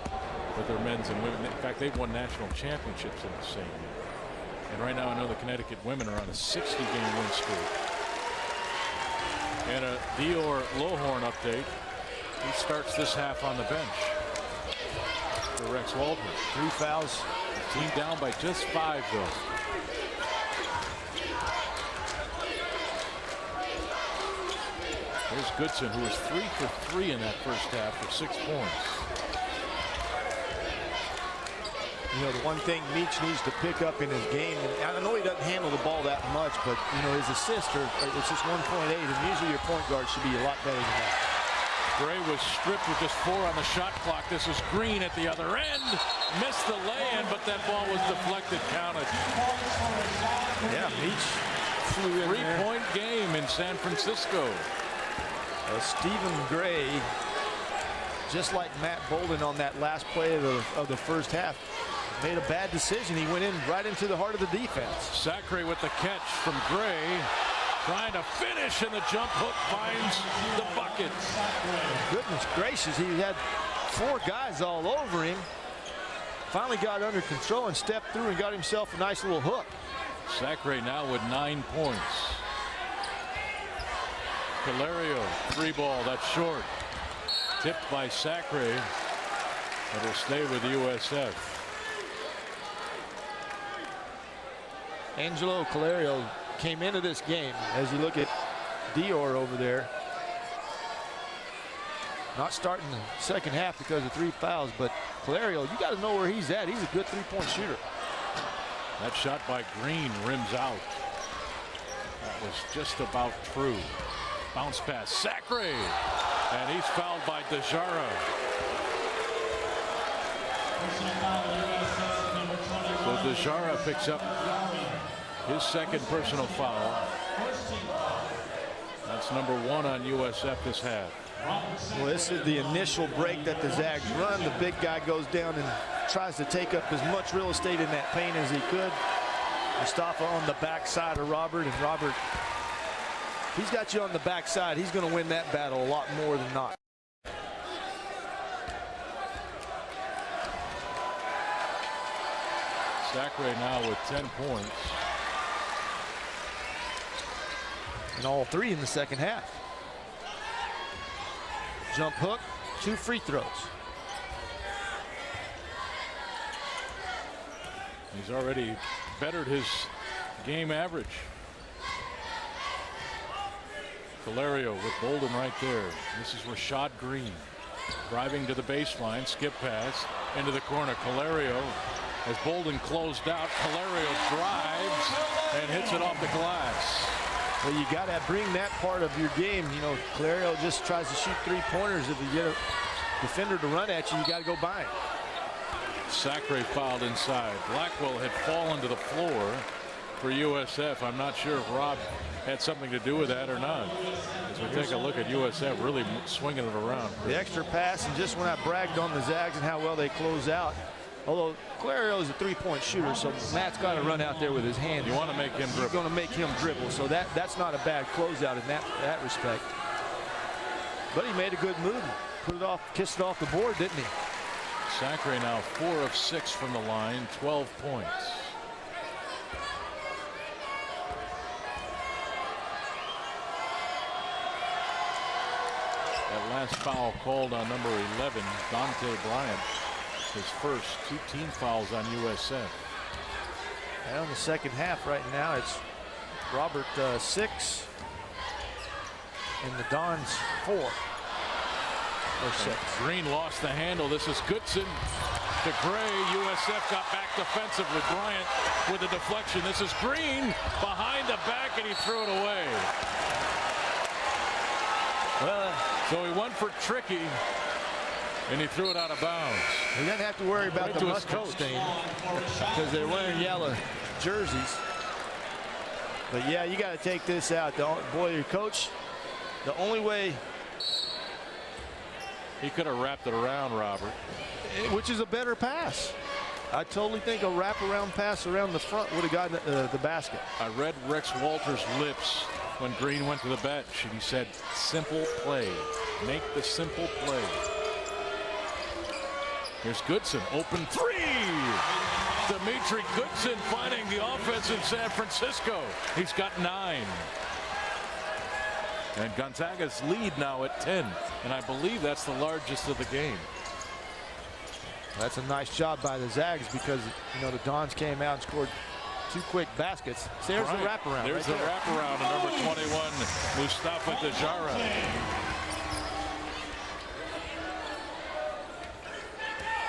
with their men's and women. In fact, they've won national championships in the same year. And right now, I know the Connecticut women are on a 60-game win streak. And a Dior Lohorn update. He starts this half on the bench for Rex Waldman. 3 fouls. The team down by just 5, though. There's Goodson, who was 3 for 3 in that first half for 6 points. You know, the one thing Meach needs to pick up in his game, and I know he doesn't handle the ball that much, but, you know, his assists are, it's just 1.8, and usually your point guard should be a lot better than that. Gray was stripped with just 4 on the shot clock. This is Green at the other end. Missed the lay-in, but that ball was deflected, counted. Yeah, Meach flew in there. 3-point game in San Francisco. Stephen Gray, just like Matt Bolden on that last play of the first half, made a bad decision. He went in right into the heart of the defense. Zachary with the catch from Gray, trying to finish, and the jump hook finds the bucket. Goodness gracious, he had 4 guys all over him. Finally got under control and stepped through and got himself a nice little hook. Zachary now with 9 points. Calerio, 3-ball, that's short. Tipped by Zachary. It'll stay with USF. Angelo Calerio came into this game, as you look at Dior over there, not starting the second half because of 3 fouls, but Calerio, you got to know where he's at. He's a good 3-point shooter. That shot by Green rims out. That was just about true. Bounce pass, Zachary, and he's fouled by Dejara. So Dejara picks up his second personal foul. That's number 1 on USF this half. Well, this is the initial break that the Zags run. The big guy goes down and tries to take up as much real estate in that paint as he could. Mustafa on the backside of Robert, and Robert, he's got you on the backside. He's going to win that battle a lot more than not. Zachary now with 10 points. and all 3 in the second half. Jump hook, 2 free throws. He's already bettered his game average. Calerio with Bolden right there. This is Rashad Green driving to the baseline, skip pass into the corner. Calerio, as Bolden closed out, Calerio drives and hits it off the glass. Well, you got to bring that part of your game. You know, Calerio just tries to shoot 3-pointers. If you get a defender to run at you, you got to go by him. Sacre fouled inside. Blackwell had fallen to the floor for USF. I'm not sure if Rob had something to do with that or not. As we take a look at USF really swinging it around. The extra pass, and just when I bragged on the Zags and how well they close out, although Calerio is a 3-point shooter, so Matt's got to run out there with his hand. You want to make him dribble. You're going to make him dribble, so that's not a bad closeout in that respect. But he made a good move. Put it off, kissed it off the board, didn't he? Sacre now 4 of 6 from the line, 12 points. That last foul called on number 11, Dante Bryant. His first 2 team fouls on USF. And in the second half right now, it's Robert 6 and the Dons 4. Or 6. Green lost the handle. This is Goodson to Gray. USF got back defensively. Bryant with a deflection. This is Green behind the back, and he threw it away. Well, so he went for tricky, and he threw it out of bounds. He doesn't have to worry about Right the to his mustard coach. stain because they're wearing yellow jerseys. But yeah, you got to take this out. Boy, your coach, the only way. He could have wrapped it around, Robert. Which is a better pass. I totally think a wraparound pass around the front would have gotten the basket. I read Rex Walters' lips when Green went to the bench, and he said, simple play. Make the simple play. Here's Goodson, open 3. Dimitri Goodson finding the offense in San Francisco. He's got 9. And Gonzaga's lead now at 10. And I believe that's the largest of the game. That's a nice job by the Zags because, you know, the Dons came out and scored 2 quick baskets. So there's the wraparound. There's the wraparound on number 21, Mustafa Dejara.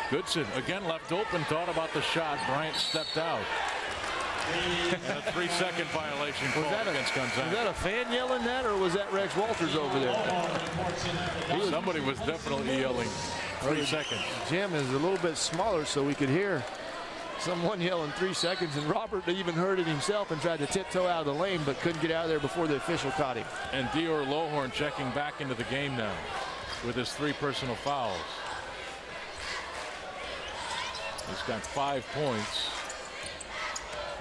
Goodson again left open, thought about the shot. Bryant stepped out. And a 3-second violation called against Gonzaga. Was that a fan yelling that, or was that Rex Walters over there? Somebody was definitely yelling 3 seconds. Jim is a little bit smaller, so we could hear someone yelling 3 seconds, and Robert even heard it himself and tried to tiptoe out of the lane, but couldn't get out of there before the official caught him. And Dior Lohorn checking back into the game now with his 3 personal fouls. He's got 5 points.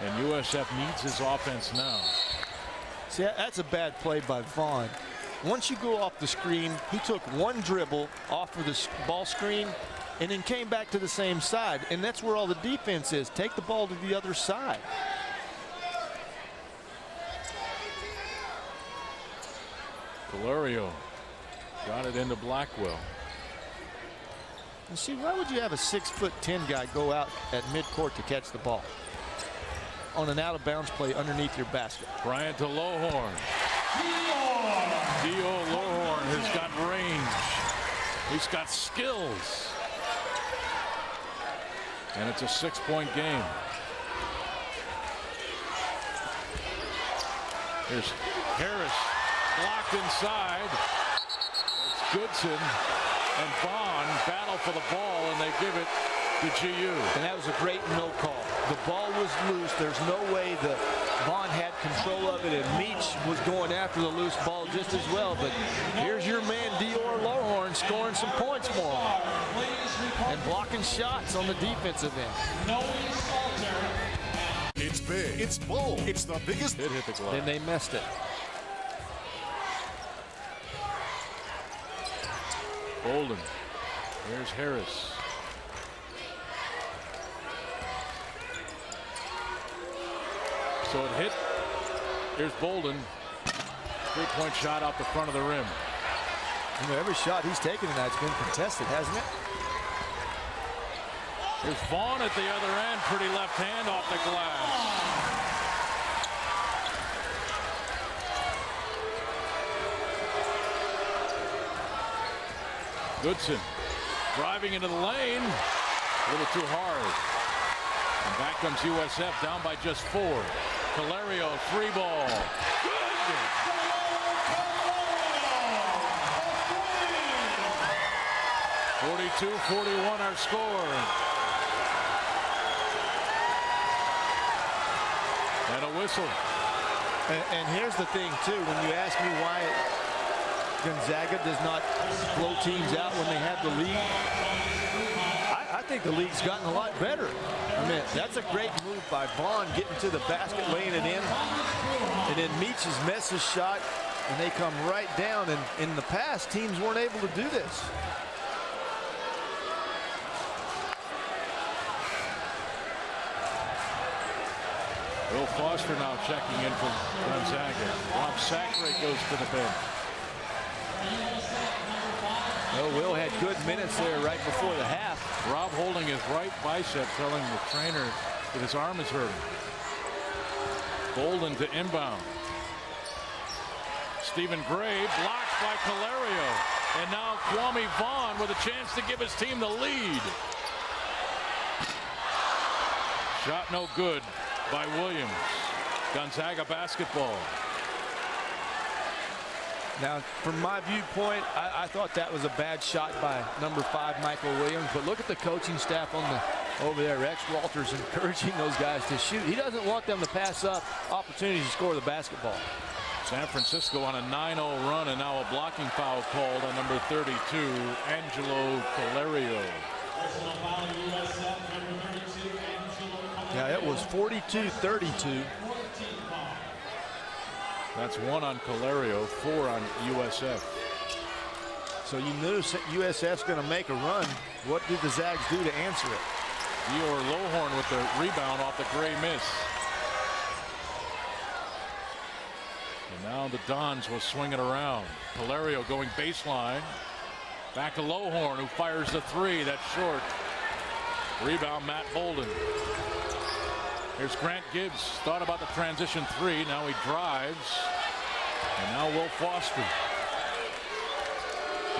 And USF needs his offense now. See, that's a bad play by Vaughn. Once you go off the screen, he took 1 dribble off of the ball screen and then came back to the same side. And that's where all the defense is. Take the ball to the other side. Calerio got it into Blackwell. And see, why would you have a 6'10" guy go out at midcourt to catch the ball on an out-of-bounds play underneath your basket? Bryant to Lohorn. Dior Lohorn has got range. He's got skills. And it's a 6-point game. Here's Harris blocked inside. It's Goodson and Vaughn battle for the ball, and they give it to GU. And that was a great no call. The ball was loose. There's no way that Vaughn had control of it, and Meach was going after the loose ball just as well. But here's your man, Dior Lohorn, scoring some points for him and blocking shots on the defensive end. It's big. It's bold. It's the biggest. It hit the glove. Then they missed it. Bolden. There's Harris. So it hit. Here's Bolden. Three-point shot off the front of the rim. You know, every shot he's taken tonight's been contested, hasn't it? Here's Vaughn at the other end. Pretty left hand off the glass. Goodson driving into the lane. A little too hard. And back comes USF down by just 4. Calerio, 3 ball. Good. 42-41 our score. And a whistle. And here's the thing, too. When you ask me why Gonzaga does not blow teams out when they have the lead, I think the league's gotten a lot better. I mean, that's a great move by Vaughn, getting to the basket, laying it in. And then Meach has missed his shot, and they come right down. And in the past, teams weren't able to do this. Will Foster now checking in for Gonzaga. Rob Sacre goes to the bench. Well, Will had good minutes there right before the half. Rob holding his right bicep, telling the trainer that his arm is hurting. Bolden to inbound. Stephen Gray blocked by Calerio. And now Kwame Vaughn with a chance to give his team the lead. Shot no good by Williams. Gonzaga basketball. Now, from my viewpoint, I thought that was a bad shot by number 5, Michael Williams. But look at the coaching staff over there. Rex Walters encouraging those guys to shoot. He doesn't want them to pass up opportunities to score the basketball. San Francisco on a 9-0 run, and now a blocking foul called on number 32, Angelo Calerio. Yeah, it was 42-32. That's 1 on Calerio, 4 on USF. So you knew USF's going to make a run. What did the Zags do to answer it? Dior Lohorn with the rebound off the Gray miss. And now the Dons will swing it around. Calerio going baseline. Back to Lohorn, who fires the 3. That's short. Rebound, Matt Bolden. Here's Grant Gibbs. Thought about the transition 3. Now he drives. And now Will Foster.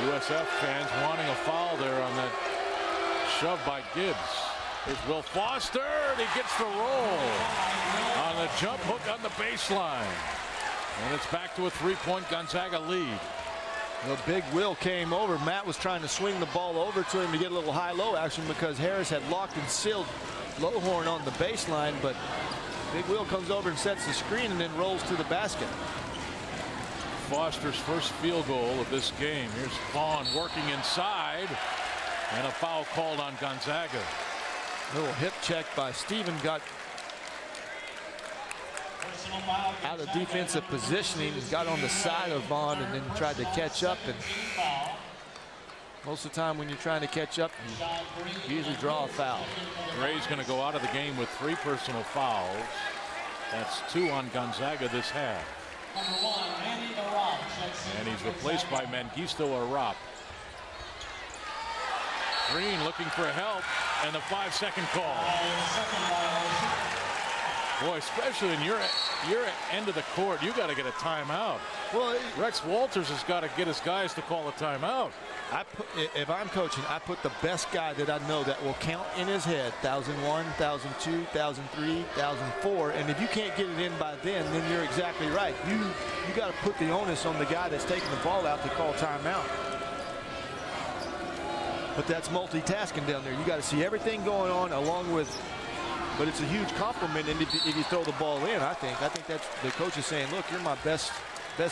USF fans wanting a foul there on that shove by Gibbs. Here's Will Foster. And he gets the roll on the jump hook on the baseline. And it's back to a 3-point Gonzaga lead. The big Will came over. Matt was trying to swing the ball over to him to get a little high-low action because Harris had locked and sealed Lohorn on the baseline, but Big Will comes over and sets the screen and then rolls to the basket. Foster's first field goal of this game. Here's Vaughn working inside, and a foul called on Gonzaga. Little hip check by Steven, got out of defensive positioning, got on the side of Vaughn and then tried to catch up. And most of the time when you're trying to catch up, you usually draw a foul. Gray's going to go out of the game with 3 personal fouls. That's 2 on Gonzaga this half. And he's replaced by Mengistu Arap. Green looking for help, and the 5-second call. Boy, especially in your end of the court, you got to get a timeout. Well, Rex Walters has got to get his guys to call a timeout. If I'm coaching, I put the best guy that I know that will count in his head, 1,001, 1,002, 1,003, 1,004, and if you can't get it in by then you're exactly right. You got to put the onus on the guy that's taking the ball out to call timeout. But that's multitasking down there. You got to see everything going on along with. But it's a huge compliment if you throw the ball in. I think that's the coach is saying, look, you're my best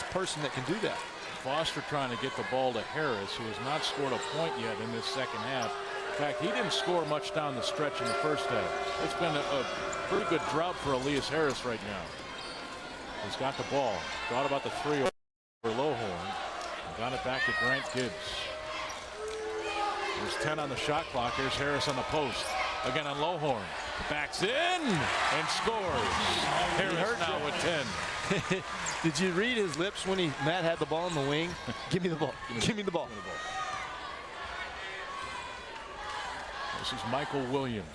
person that can do that. Foster trying to get the ball to Harris, who has not scored a point yet in this second half. In fact, he didn't score much down the stretch in the first half. It's been a pretty good drought for Elias Harris right now. He's got the ball. Thought about the 3 over Lohorn. And got it back to Grant Gibbs. There's 10 on the shot clock. Here's Harris on the post. Again on Lohorn. Backs in and scores. Harris now with 10. Did you read his lips when Matt had the ball in the wing? Give me the ball. Give me the ball. This is Michael Williams.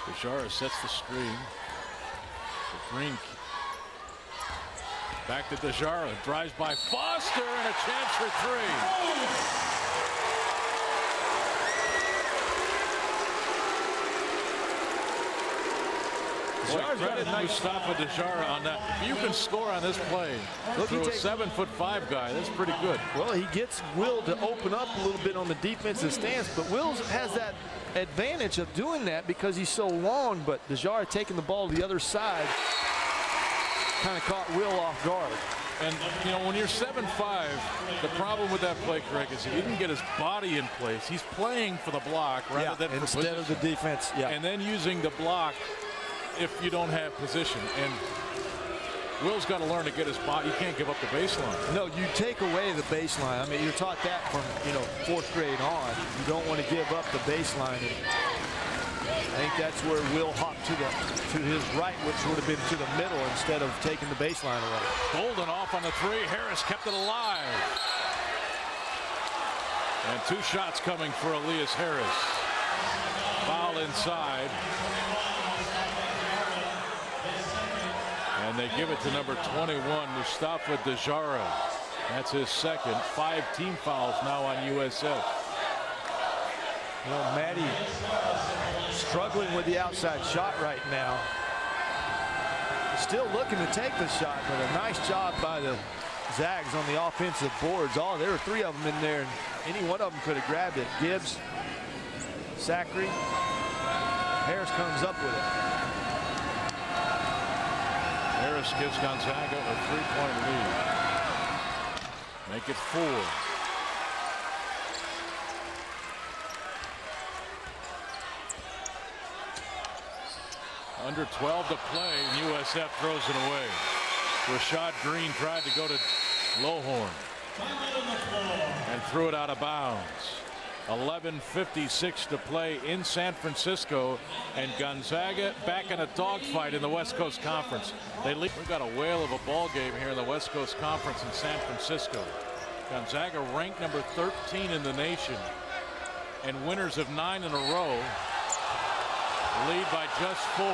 Bajara sets the screen. Green back to Dejara, drives by Foster, and a chance for three. Credit Mustafa Dejara on that. If you can score on this play to a 7'5" guy, that's pretty good. Well, he gets Will to open up a little bit on the defensive stance, but Will has that advantage of doing that because he's so long, but Dejara taking the ball to the other side kind of caught Will off guard. And, you know, when you're 7'5", the problem with that play, Craig, is he didn't get his body in place. He's playing for the block rather than instead of the defense. Yeah. And then using the block if you don't have position. And Will's got to learn to get his body. You can't give up the baseline. No, you take away the baseline. I mean, you're taught that from, you know, 4th grade on. You don't want to give up the baseline. And I think that's where Will hopped to his right, which would have been to the middle instead of taking the baseline away. Golden off on the three. Harris kept it alive. And 2 shots coming for Elias Harris. Foul inside. And they give it to number 21, Mustafa Dejara. That's his second. 5 team fouls now on USF. You know, Maddie struggling with the outside shot right now. Still looking to take the shot, but a nice job by the Zags on the offensive boards. Oh, there were 3 of them in there, and any one of them could have grabbed it. Gibbs, Zachary, Harris comes up with it. Harris gives Gonzaga a 3-point lead. Make it 4. Under 12 to play, and USF throws it away. Rashad Green tried to go to Lohorn and threw it out of bounds. 11:56 to play in San Francisco, and Gonzaga back in a dogfight in the West Coast Conference. We've got a whale of a ball game here in the West Coast Conference in San Francisco. Gonzaga ranked number 13 in the nation, and winners of 9 in a row. Lead by just 4,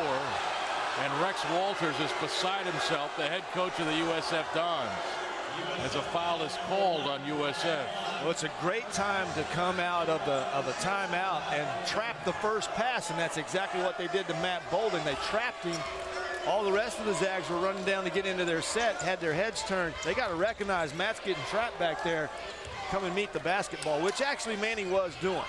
and Rex Walters is beside himself, the head coach of the USF Dons, as a foul is called on USF. Well, it's a great time to come out of a timeout and trap the first pass, and that's exactly what they did to Matt Bolden. They trapped him. All the rest of the Zags were running down to get into their set, had their heads turned. They got to recognize Matt's getting trapped back there, come and meet the basketball, which actually Manny was doing.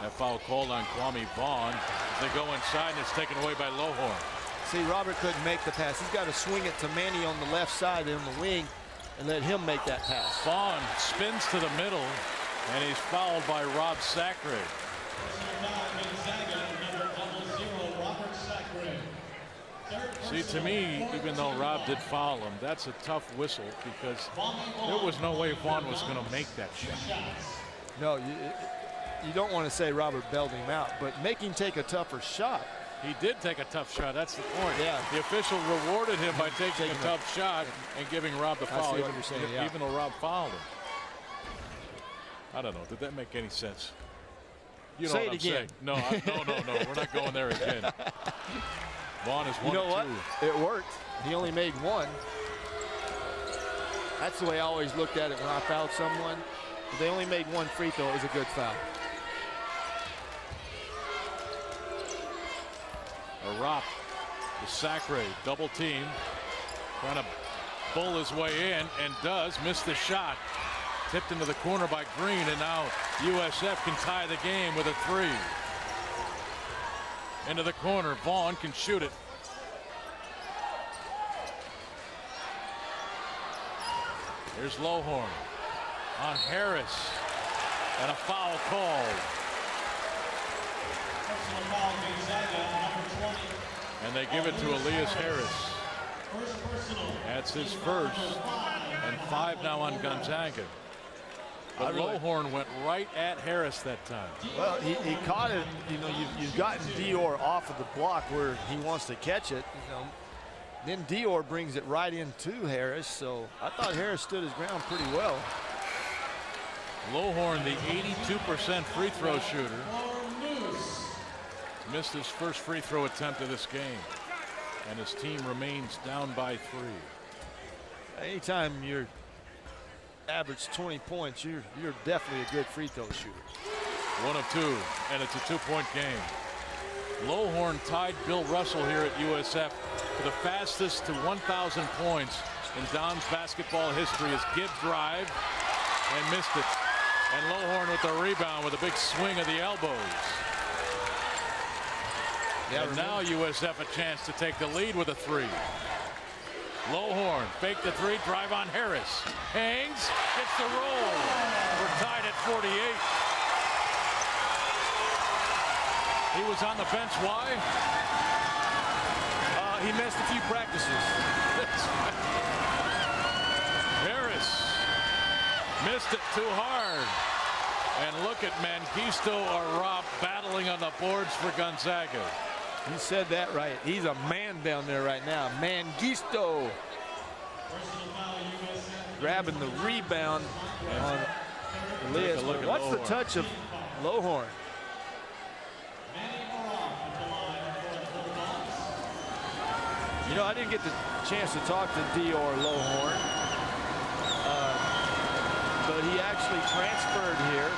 That foul called on Kwame Vaughn. They go inside, and it's taken away by Lohorn. See, Robert couldn't make the pass. He's got to swing it to Manny on the left side in the wing and let him make that pass. Vaughn spins to the middle, and he's fouled by Rob Sacre. See, to me, even though Rob did foul him, that's a tough whistle because there was no way Vaughn was going to make that shot. No, you don't want to say Robert bailed him out, but make him take a tougher shot. He did take a tough shot. That's the point. Yeah. The official rewarded him by taking a tough shot and giving Rob the foul, even though Rob fouled him. I don't know. Did that make any sense? You know Say what it I'm again. saying? No, we're not going there again. Vaughn is 1-2. You know what? It worked. He only made 1. That's the way I always looked at it when I fouled someone. If they only made 1 free throw, it was a good foul. Arop to Sacre, double team, trying to bull his way in, and does miss the shot. Tipped into the corner by Green, and now USF can tie the game with a 3. Into the corner, Vaughn can shoot it. Here's Lohorn on Harris, and a foul called. And they give it to Elias Harris. That's his first, and 5 now on Gonzaga. But Lohorn went right at Harris that time. Well, he caught it. You know, you've gotten Dior off of the block where he wants to catch it. You know, then Dior brings it right into Harris. So I thought Harris stood his ground pretty well. Lohorn, the 82% free throw shooter, missed his first free throw attempt of this game, and his team remains down by 3. Anytime you're average 20 points, you're definitely a good free throw shooter. 1 of 2, and it's a 2-point game. Lohorn tied Bill Russell here at USF for the fastest to 1,000 points in Don's basketball history as Gibbs drive and missed it. And Lohorn with the rebound with a big swing of the elbows. Yeah, and now USF a chance to take the lead with a 3. Lohorn fake the 3, drive on Harris. Hangs, gets the roll. We're tied at 48. He was on the bench. Why? He missed a few practices. Harris missed it too hard. And look at Mengistu or Rob battling on the boards for Gonzaga. You said that right. He's a man down there right now. Mengistu grabbing the rebound on Elias. What's the touch of Lohorn? You know, I didn't get the chance to talk to Dior Lohorn, but he actually transferred here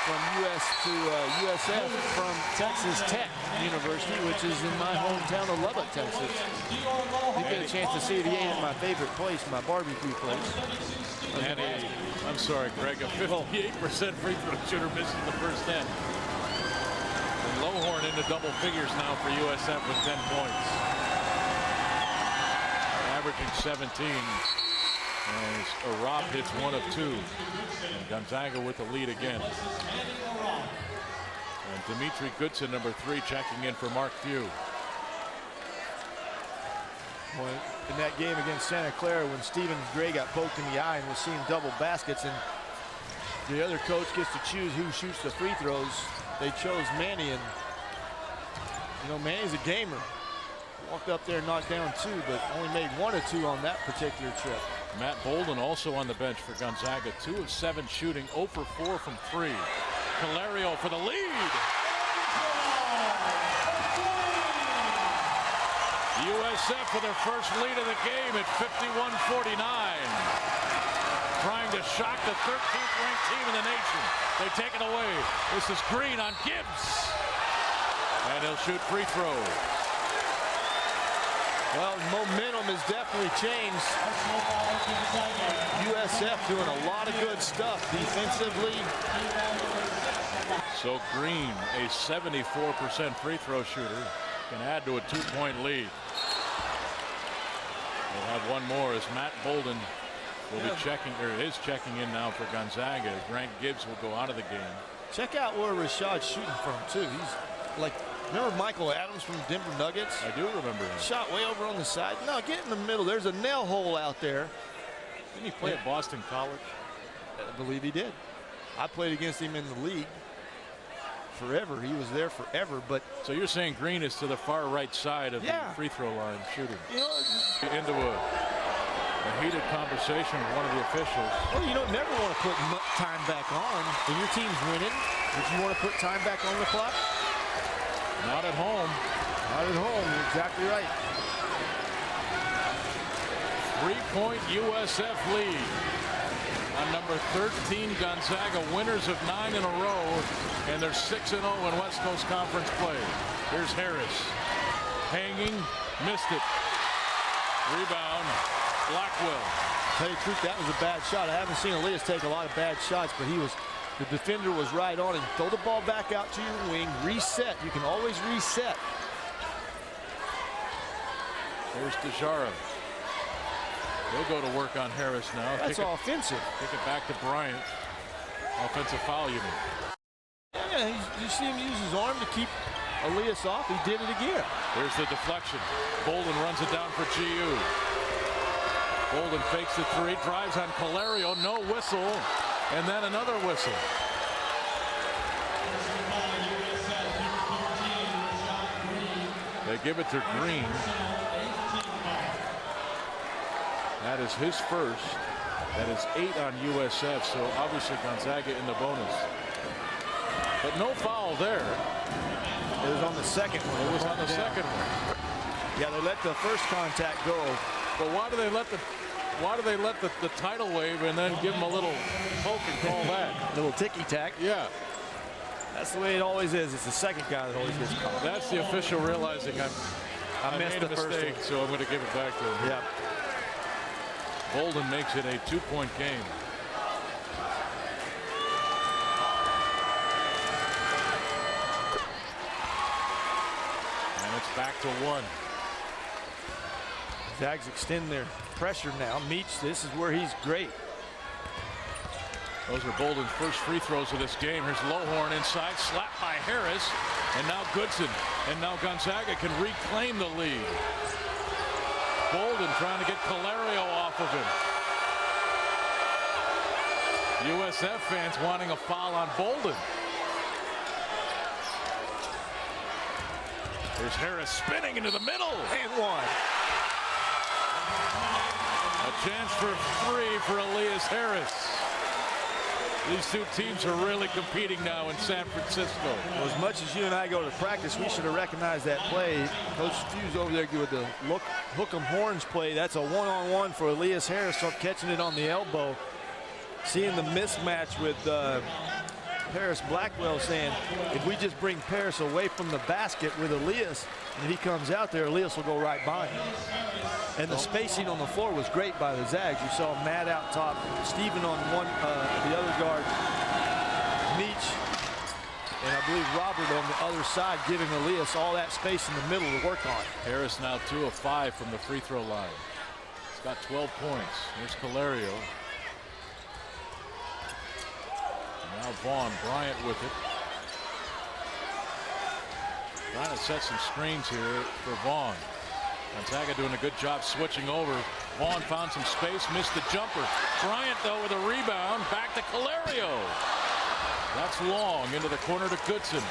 from USF from Texas Tech University, which is in my hometown of Lubbock, Texas. Didn't get a chance to see it. He ate at my favorite place, my barbecue place. And I'm sorry, Greg, a 58% free throw shooter misses the first 10. And Lohorn into double figures now for USF with 10 points. Averaging 17. As Rob hits 1 of 2. And Gonzaga with the lead again. And Dimitri Goodson, number 3, checking in for Mark Few. Well, in that game against Santa Clara, when Stephen Gray got poked in the eye and was seeing double baskets, and the other coach gets to choose who shoots the free throws, they chose Manny. And you know, Manny's a gamer. Walked up there and knocked down 2, but only made 1 of 2 on that particular trip. Matt Bolden also on the bench for Gonzaga, 2 of 7 shooting, 0 for 4 from 3. Calerio for the lead. USF for their first lead of the game at 51-49. Trying to shock the 13th ranked team in the nation. They take it away. This is Green on Gibbs. And he'll shoot free throws. Well, momentum has definitely changed. USF doing a lot of good stuff defensively. So Green, a 74% free throw shooter, can add to a 2-point lead. We'll have one more as Matt Bolden will be checking, or is checking in now for Gonzaga. Grant Gibbs will go out of the game. Check out where Rashad's shooting from, too. He's like, remember Michael Adams from Denver Nuggets? I do remember him. Shot way over on the side. No, get in the middle. There's a nail hole out there. Didn't he play at Boston College? I believe he did. I played against him in the league forever. He was there forever. But so you're saying Green is to the far right side of the free throw line shooting. You know, into a heated conversation with one of the officials. Well, you don't never want to put time back on. When your team's winning, if you want to put time back on the clock? Not at home. Not at home. You're exactly right. 3-point USF lead on number 13 Gonzaga, winners of 9 in a row, and they're 6-0 in West Coast Conference play. Here's Harris. Hanging, missed it. Rebound, Blackwell. Tell you the truth, that was a bad shot. I haven't seen Elias take a lot of bad shots, but the defender was right on him. Throw the ball back out to your wing, reset. You can always reset. Here's Dejara. He'll go to work on Harris now. That's offensive. Kick it back to Bryant. Offensive foul, you mean? Yeah, you see him use his arm to keep Elias off. He did it again. There's the deflection. Bolden runs it down for GU. Bolden fakes the three, drives on Calerio, no whistle, and then another whistle. They give it to Green. That is his first. That is 8 on USF, so obviously Gonzaga in the bonus. But no foul there. It was on the second one. It was on the second one. Yeah, they let the first contact go. But why do they let the tidal wave and then give him a little poke and call that? A little ticky-tack. Yeah. That's the way it always is. It's the second guy that always gets caught. That's the official realizing I missed made a the first mistake, one. so I'm going to give it back to him. Yeah. Bolden makes it a 2-point game. And it's back to 1. Zags extend their pressure now. Meach, this is where he's great. Those are Bolden's first free throws of this game. Here's Lohorn inside, slapped by Harris, and now Goodson. And now Gonzaga can reclaim the lead. Bolden trying to get Calerio off of him. USF fans wanting a foul on Bolden. There's Harris spinning into the middle. And one. A chance for 3 for Elias Harris. These two teams are really competing now in San Francisco. Well, as much as you and I go to practice, we should have recognized that play. Coach Few's over there with the hook 'em horns play. That's a one-on-one for Elias Harris, up catching it on the elbow. Seeing the mismatch with Paris Blackwell, saying if we just bring Paris away from the basket with Elias, and if he comes out there, Elias will go right by him. And the spacing on the floor was great by the Zags. You saw Matt out top, Steven on one, the other guard, Meach, and I believe Robert on the other side, giving Elias all that space in the middle to work on. Harris now 2 of 5 from the free throw line. He's got 12 points. Here's Calerio. Now Vaughn, Bryant with it. Trying to set some screens here for Vaughn. Gonzaga doing a good job switching over. Vaughn found some space, missed the jumper. Bryant, though, with a rebound. Back to Calerio. That's long into the corner to Goodson.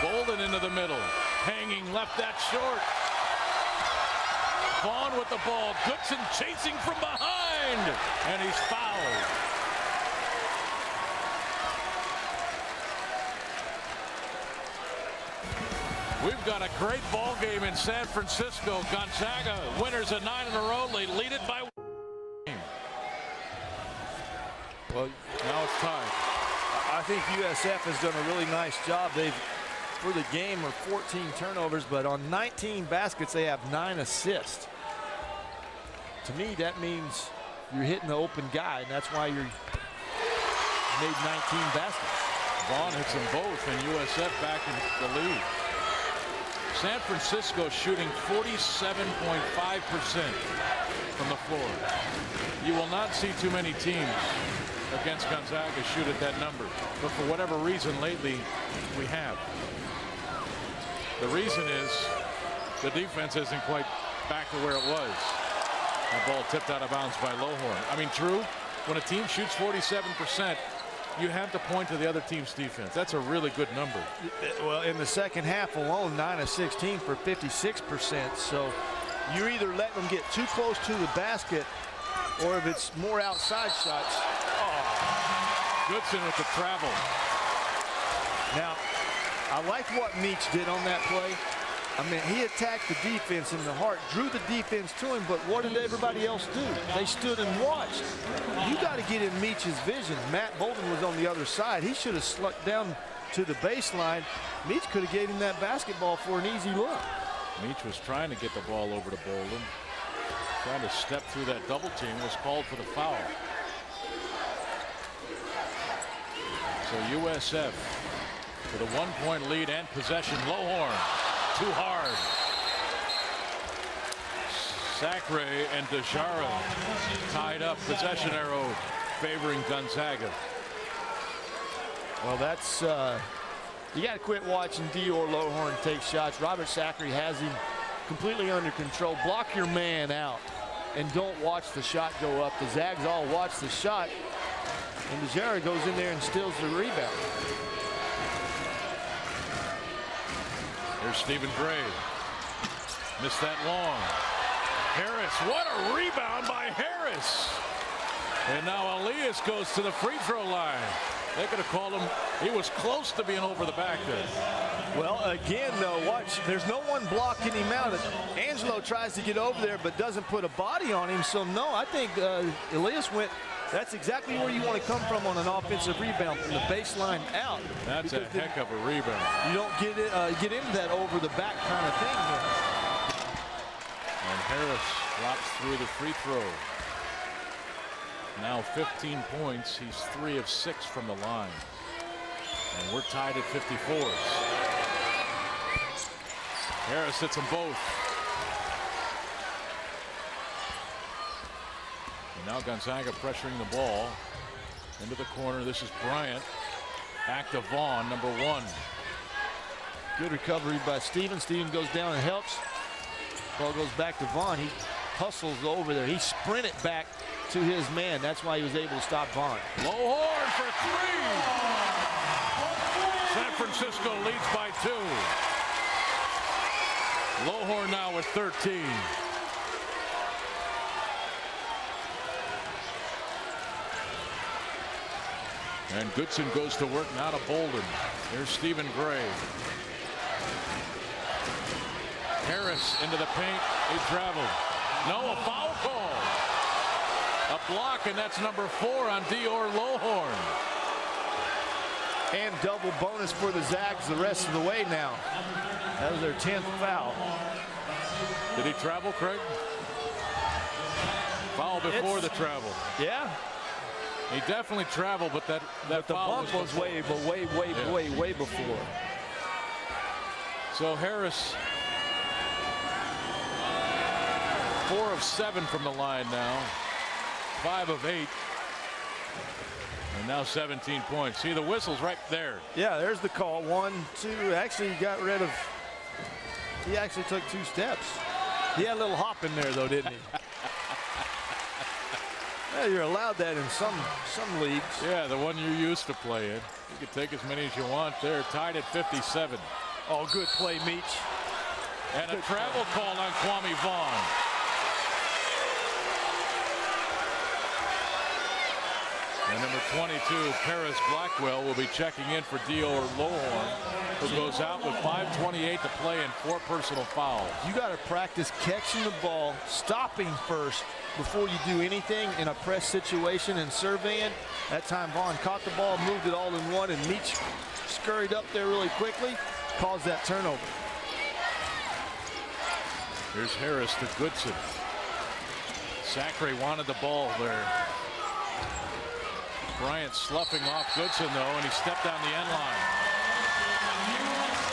Bolden into the middle. Hanging, left that short. Vaughn with the ball. Goodson chasing from behind. And he's fouled. We've got a great ball game in San Francisco. Gonzaga winners of 9 in a row. They lead it by 1. Well, now it's tied. I think USF has done a really nice job. They've, for the game, are 14 turnovers, but on 19 baskets, they have 9 assists. To me, that means you're hitting the open guy, and that's why you're made 19 baskets. Vaughn hits them both, and USF back in the lead. San Francisco shooting 47.5% from the floor. You will not see too many teams against Gonzaga shoot at that number. But for whatever reason lately, we have. The reason is the defense isn't quite back to where it was. That ball tipped out of bounds by Lohorn. I mean, true, when a team shoots 47%, you have to point to the other team's defense. That's a really good number. Well, in the second half alone, 9 of 16 for 56%. So you either let them get too close to the basket, or if it's more outside shots. Oh. Goodson with the travel. Now, I like what Meach did on that play. I mean, he attacked the defense in the heart, drew the defense to him, but what did everybody else do? They stood and watched. You got to get in Meach's vision. Matt Bolden was on the other side. He should have slucked down to the baseline. Meach could have gave him that basketball for an easy look. Meach was trying to get the ball over to Bolden. Trying to step through that double team, was called for the foul. So USF with a 1-point lead and possession. Lohorn. Too hard. Sacre and Dejara tied up. Possession arrow favoring Gonzaga. Well, that's you got to quit watching Dior Lohorn take shots. Robert Sacre has him completely under control. Block your man out and don't watch the shot go up. The Zags all watch the shot, and Gonzaga goes in there and steals the rebound. Here's Stephen Gray. Missed that long. Harris, what a rebound by Harris. And now Elias goes to the free throw line. They could have called him. He was close to being over the back there. Well, again, though, watch. There's no one blocking him out. Angelo tries to get over there, but doesn't put a body on him. So, no, I think Elias went. That's exactly where you want to come from on an offensive rebound, from the baseline out. That's a heck of a rebound. You don't get into that over the back kind of thing here. And Harris drops through the free throw. Now 15 points. He's 3 of 6 from the line. And we're tied at 54s. Harris hits them both. And now Gonzaga pressuring the ball into the corner. This is Bryant. Back to Vaughn, number 1. Good recovery by Steven. Steven goes down and helps. Ball goes back to Vaughn. He hustles over there. He sprinted back to his man. That's why he was able to stop Vaughn. Lohorn for 3. San Francisco leads by 2. Lohorn now with 13. And Goodson goes to work now to Bolden. Here's Stephen Gray. Harris into the paint. He traveled. No, a foul call. A block, and that's number 4 on Dior Lohorn. And double bonus for the Zags the rest of the way now. That was their 10th foul. Did he travel, Craig? Foul before the travel. Yeah. He definitely traveled, but that the foul bump was way before. So Harris, 4 of 7 from the line now. 5 of 8. And now 17 points. See, the whistle's right there. Yeah, there's the call. 1, 2. Actually, he got rid of. He actually took 2 steps. He had a little hop in there, though, didn't he? Yeah, you're allowed that in some leagues. Yeah, the one you're used to playing. You can take as many as you want there. Tied at 57. Oh, good play, Meach. And a travel call on Kwame Vaughn. And number 22, Paris Blackwell, will be checking in for Dior Lohorn, who goes out with 5:28 to play and 4 personal fouls. You got to practice catching the ball, stopping first before you do anything in a press situation and surveying. That time Vaughn caught the ball, moved it all in one, and Meach scurried up there really quickly, caused that turnover. Here's Harris to Goodson. Sacre wanted the ball there. Bryant sloughing off Goodson, though, and he stepped down the end line.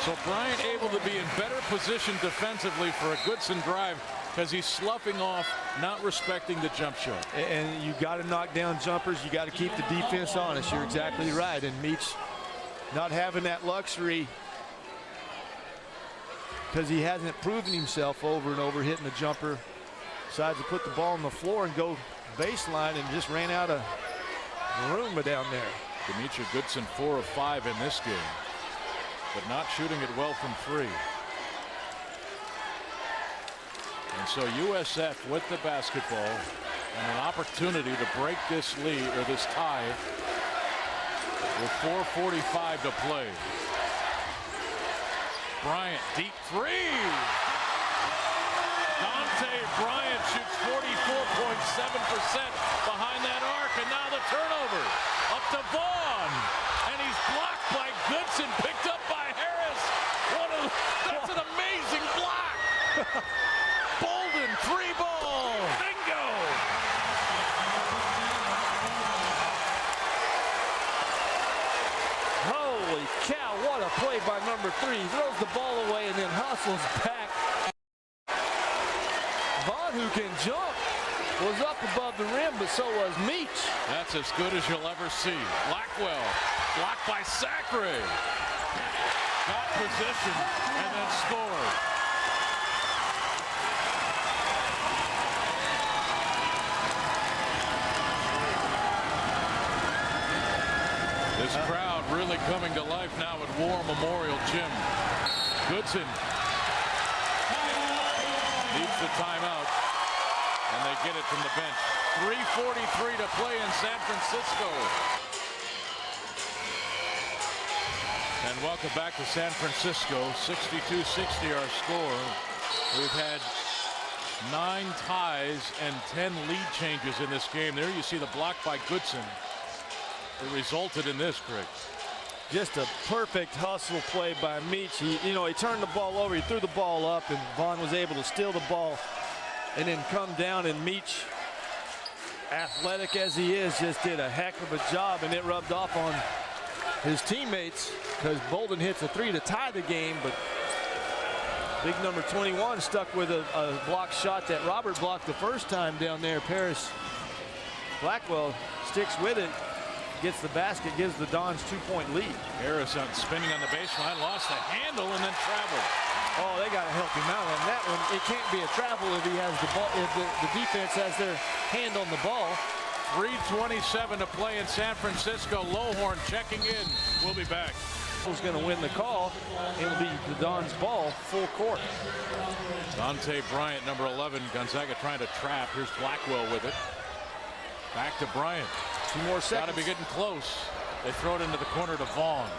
So Bryant able to be in better position defensively for a Goodson drive because he's sloughing off, not respecting the jump shot. And you got to knock down jumpers. You got to keep the defense honest. You're exactly right. And Meach not having that luxury because he hasn't proven himself over and over hitting the jumper. Decides to put the ball on the floor and go baseline and just ran out of room down there. Demetri Goodson 4 of 5 in this game, but not shooting it well from 3. And so USF with the basketball and an opportunity to break this lead or this tie with 4:45 to play. Bryant deep 3. Dante Bryant shoots 44.7% behind that arc, and now the turnover up to Vaughn, and he's blocked by Goodson, picked up by Harris. That's an amazing block. Bolden 3-ball, bingo. Holy cow, what a play by number 3. He throws the ball away and then hustles back. Vaughn, who can jump, was up above the rim, but so was Meach. That's as good as you'll ever see. Blackwell blocked by Sacre. Got position and then scored. coming to life now at War Memorial Gym. Goodson needs the timeout, and they get it from the bench. 3:43 to play in San Francisco. And welcome back to San Francisco. 62-60 our score. We've had 9 ties and 10 lead changes in this game. There you see the block by Goodson. It resulted in this, Greg. Just a perfect hustle play by Meach. He turned the ball over, he threw the ball up, and Vaughn was able to steal the ball and then come down, and Meach, athletic as he is, just did a heck of a job, and it rubbed off on his teammates because Bolden hits a 3 to tie the game, but big number 21 stuck with a block shot that Robert blocked the first time down there. Paris Blackwell sticks with it, gets the basket, gives the Dons 2-point lead. Harris spinning on the baseline, lost the handle and then traveled. Oh, they got to help him out on that one. It can't be a travel if he has the ball, if the defense has their hand on the ball. 3:27 to play in San Francisco. Lohorn checking in. We'll be back. Who's going to win the call? It'll be the Dons' ball, full court. Dante Bryant, number 11. Gonzaga trying to trap. Here's Blackwell with it. Back to Bryant. 2 more seconds. Got to be getting close. They throw it into the corner to Vaughn.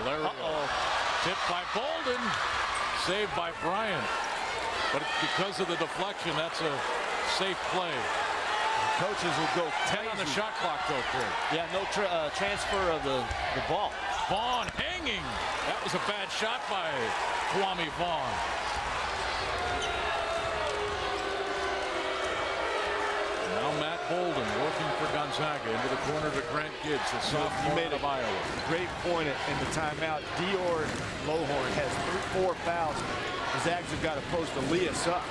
Valerio. Tipped by Bolden. Saved by Bryant. But because of the deflection, that's a safe play. Coaches will go 10 on the shot clock, though, Craig. Yeah, no transfer of the ball. Vaughn hanging. That was a bad shot by Kwame Vaughn. Now Matt Bolden working for Gonzaga into the corner to Grant Gibbs, the sophomore out of Iowa. Great point in the timeout. Dior Lohorn has 4 fouls. The Zags have got to post Elias up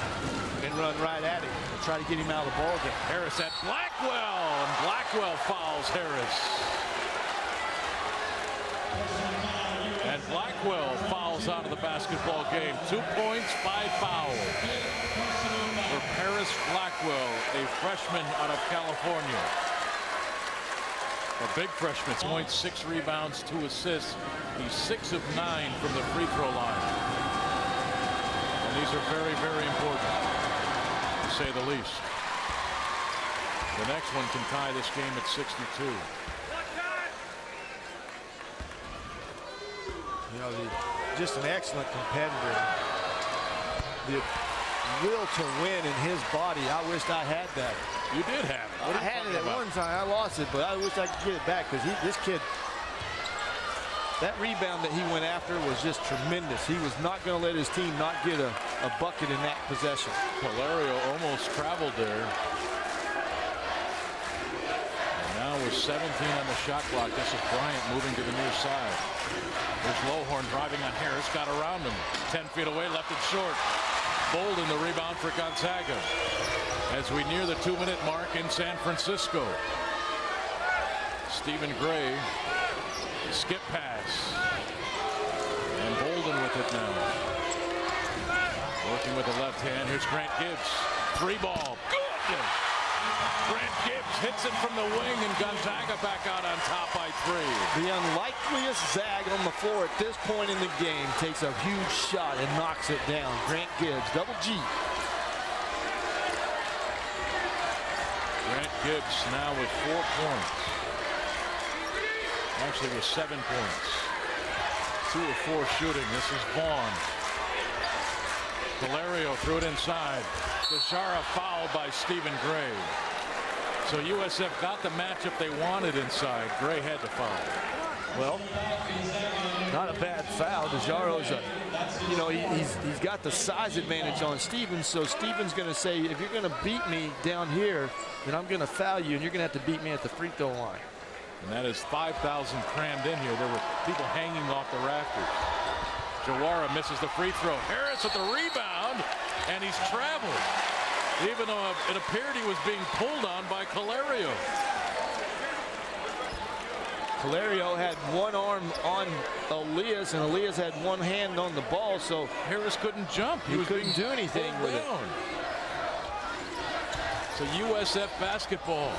and run right at him and try to get him out of the ball game. Harris at Blackwell, and Blackwell fouls Harris. And Blackwell fouls out of the basketball game. 2 points, 5 fouls for Paris Blackwell, a freshman out of California. A big freshman, points, 6 rebounds, 2 assists. He's 6 of 9 from the free throw line. And these are very, very important, to say the least. The next one can tie this game at 62. Just an excellent competitor. The will to win in his body. I wished I had that. You did have it. I had it at one time. I lost it, but I wish I could get it back because this kid, that rebound that he went after was just tremendous. He was not going to let his team not get a bucket in that possession. Valerio almost traveled there. And now with 17 on the shot clock, this is Bryant moving to the near side. There's Lohorn driving on Harris, got around him. 10 feet away, left it short. Bolden the rebound for Gonzaga as we near the 2-minute mark in San Francisco. Stephen Gray, skip pass. And Bolden with it now. Working with the left hand. Here's Grant Gibbs. 3-ball. Good. Grant Gibbs hits it from the wing, and Gonzaga back out on top by 3. The unlikeliest Zag on the floor at this point in the game takes a huge shot and knocks it down. Grant Gibbs, double G. Grant Gibbs now with 4 points. Actually with 7 points. 2 of 4 shooting. This is Vaughn. Valerio threw it inside. Bashara fouled by Stephen Gray. So USF got the matchup they wanted inside. Gray had to foul. Well, not a bad foul. DeJaro's he's got the size advantage on Stevens, so Stevens going to say, if you're going to beat me down here, then I'm going to foul you, and you're going to have to beat me at the free throw line. And that is 5,000 crammed in here. There were people hanging off the rafters. Jawara misses the free throw. Harris with the rebound, and he's traveled. Even though it appeared he was being pulled on by Calerio. Calerio had one arm on Elias, and Elias had one hand on the ball, so Harris couldn't jump. He couldn't do anything with it. So USF basketball.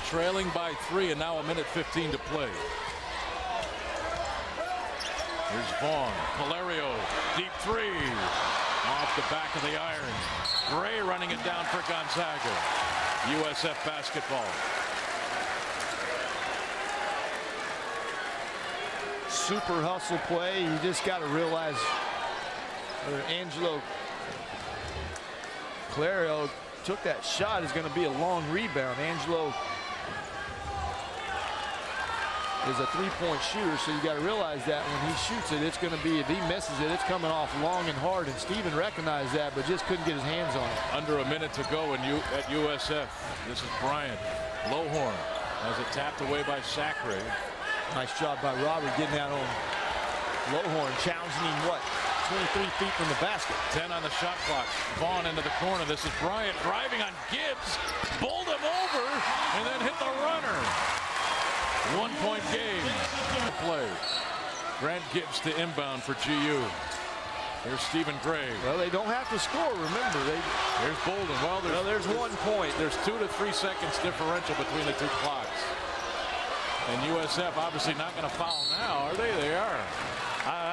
trailing by 3 and now 1:15 to play. Here's Vaughn. Calerio, deep 3. Off the back of the iron. Gray running it down for Gonzaga. USF basketball. Super hustle play. You just got to realize Angelo Calerio took that shot. Is going to be a long rebound. Angelo is a three-point shooter, so you got to realize that when he shoots it, it's going to be, if he misses it, it's coming off long and hard, and Steven recognized that, but just couldn't get his hands on it. Under a minute to go at USF. This is Bryant. Lowhorn has it tapped away by Sacre. Nice job by Robert getting out on Lowhorn, challenging him, what, 23 feet from the basket. 10 on the shot clock. Vaughn into the corner. This is Bryant driving on Gibbs. Bowled him over and then hit the runner. 1-point game. Play. Grant Gibbs to inbound for GU. There's Stephen Gray. Well, they don't have to score, remember. There's Bolden. Well, there's 1 point. There's 2 to 3 seconds differential between the two clocks. And USF obviously not going to foul now, are they? They are.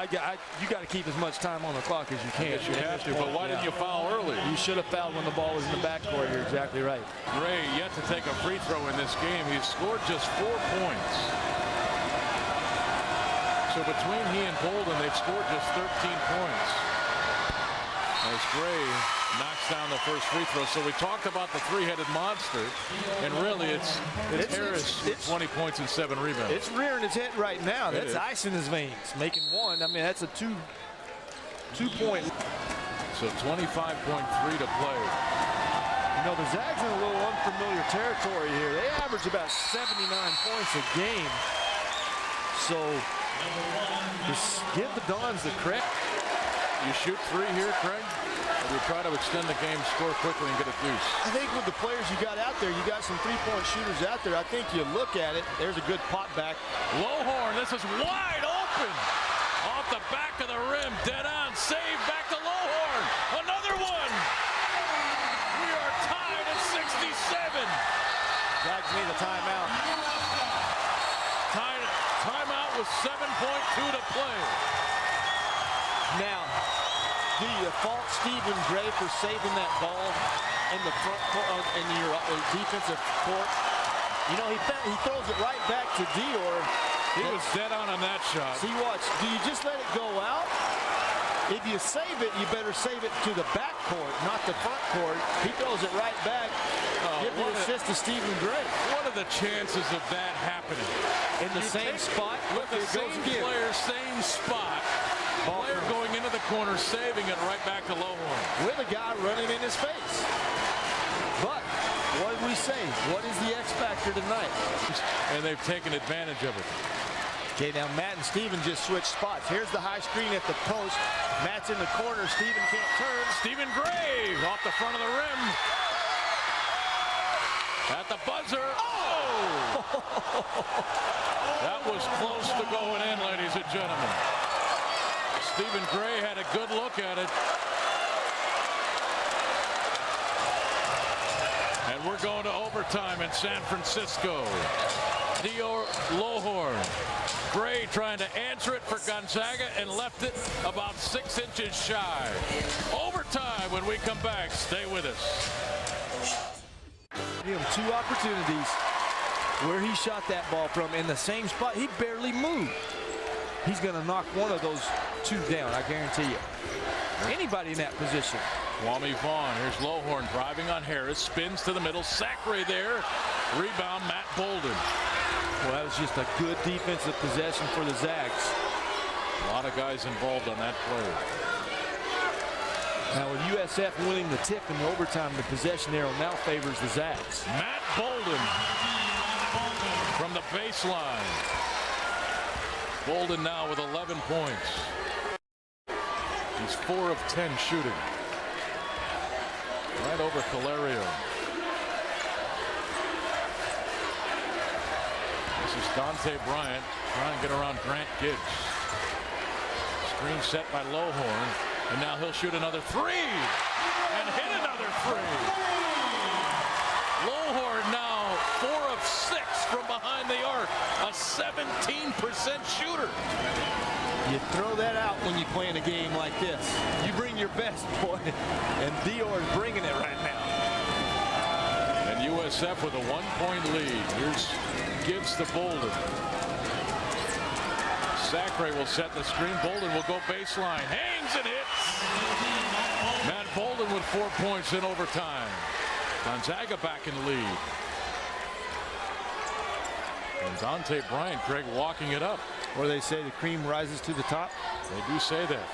You got to keep as much time on the clock as you can. Yes, you have to, but why didn't you foul early? You should have fouled when the ball was in the backcourt. You're exactly right. Gray yet to take a free throw in this game. He's scored just 4 points. So between he and Bolden, they've scored just 13 points. As Gray knocks down the first free throw. So we talked about the three-headed monster, and really it's Harris with 20 points and 7 rebounds. It's rearing its head right now. That's ice in his veins. Making 1. I mean, that's a two-point. So 25.3 to play. You know, the Zags in a little unfamiliar territory here. They average about 79 points a game. So just give the Dons the credit. You shoot 3 here, Craig? Or do you try to extend the game, score quickly, and get a deuce? I think with the players you got out there, you got some three-point shooters out there. I think you look at it. There's a good pop back. Lowhorn, this is wide open. Off the back of the rim, dead on. Save back to Lowhorn. Another one. We are tied at 67. Zags need a timeout. Timeout with 7.2 to play. Now, do you fault Stephen Gray for saving that ball in the front in your defensive court? You know, he throws it right back to Dior. He was dead on that shot. See, watch. Do you just let it go out? If you save it, you better save it to the back court, not the front court. He throws it right back. Give the assist to Stephen Gray. What are the chances of that happening? In the same spot? With the same player, same spot. Player going into the corner, saving it right back to Lowhorn. With a guy running in his face. But what did we say? What is the X factor tonight? And they've taken advantage of it. Okay, now Matt and Steven just switched spots. Here's the high screen at the post. Matt's in the corner. Steven can't turn. Stephen Gray off the front of the rim. At the buzzer. Oh! That was close to going in, ladies and gentlemen. Stephen Gray had a good look at it. And we're going to overtime in San Francisco. Dior Lowhorn. Gray trying to answer it for Gonzaga and left it about 6 inches shy. Overtime when we come back. Stay with us. Give him 2 opportunities where he shot that ball from in the same spot. He barely moved. He's going to knock one of those 2 down, I guarantee you. Anybody in that position. Kwame Vaughn. Here's Lowhorn driving on Harris. Spins to the middle. Sacre there. Rebound, Matt Bolden. Well, that was just a good defensive possession for the Zags. A lot of guys involved on that play. Now with USF winning the tip in the overtime, the possession arrow now favors the Zags. Matt Bolden from the baseline. Bolden now with 11 points. He's 4 of 10 shooting. Right over Calerio. This is Dante Bryant trying to get around Grant Gibbs. Screen set by Lowhorn. And now he'll shoot another 3. And hit another 3. Lowhorn now 4 of 6 from behind the arc. A 17% shooter. You throw that out when you play in a game like this. You bring your best, boy, and Dior is bringing it right now. And USF with a 1-point lead. Here's Gibbs to Bolden. Sacre will set the screen. Bolden will go baseline. Hangs and hits. Matt Bolden with 4 points in overtime. Gonzaga back in the lead. And Dante Bryant, Craig, walking it up. Or they say the cream rises to the top. They do say that.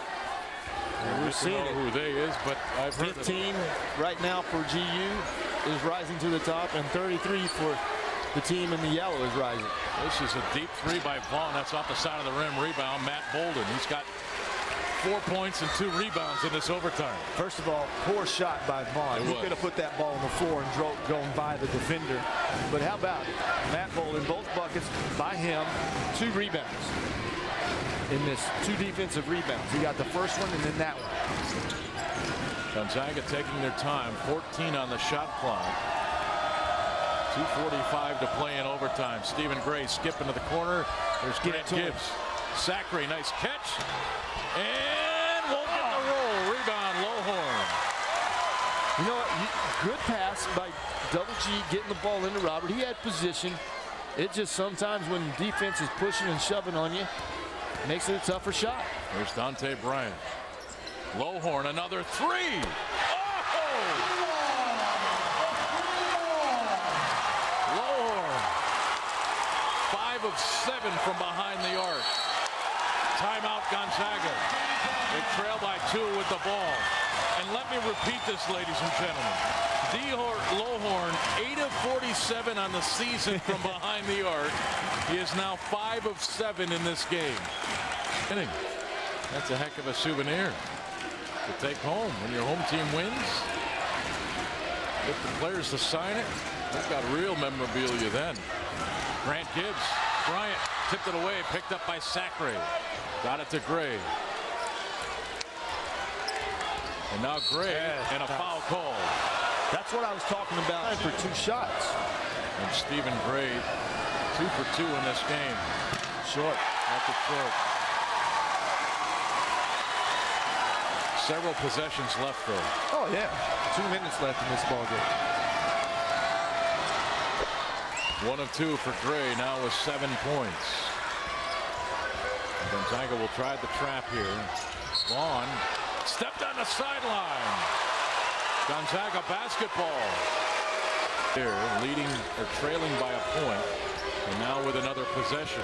We're seeing it. Who they is, but I've heard 15 right now for GU is rising to the top, and 33 for the team in the yellow is rising. This is a deep 3 by Vaughn. That's off the side of the rim. Rebound, Matt Bolden. He's got 4 points and 2 rebounds in this overtime. First of all, poor shot by Vaughn. He could have put that ball on the floor and going by the defender. But how about it? Matt Bolden, both buckets by him, 2 rebounds. In this 2 defensive rebounds. He got the first one and then that one. Gonzaga taking their time. 14 on the shot clock. 2:45 to play in overtime. Stephen Gray skipping to the corner. There's Grant Gibbs. Sacre, nice catch. And won't get the roll. Rebound, Lowhorn. You know what? Good pass by Double G getting the ball into Robert. He had position. It just sometimes when defense is pushing and shoving on you, makes it a tougher shot. There's Dante Bryant. Lowhorn, another 3. Lowhorn, 5 of 7 from behind the arc. Timeout, Gonzaga. They trail by 2 with the ball. And let me repeat this, ladies and gentlemen. Lowhorn, 8 of 47 on the season from behind the arc. He is now 5 of 7 in this game. That's a heck of a souvenir to take home when your home team wins. Get the players to sign it. They've got real memorabilia then. Grant Gibbs. Bryant tipped it away, picked up by Sacre. Got it to Gray. And now Gray and a foul call. That's what I was talking about for 2 shots. And Stephen Gray, 2 for 2 in this game. Short. After short. Several possessions left though. Oh yeah. 2 minutes left in this ball game. 1 of 2 for Gray, now with 7 points. Gonzaga will try the trap here. Vaughn stepped on the sideline. Gonzaga basketball. Here, leading or trailing by a point. And now with another possession.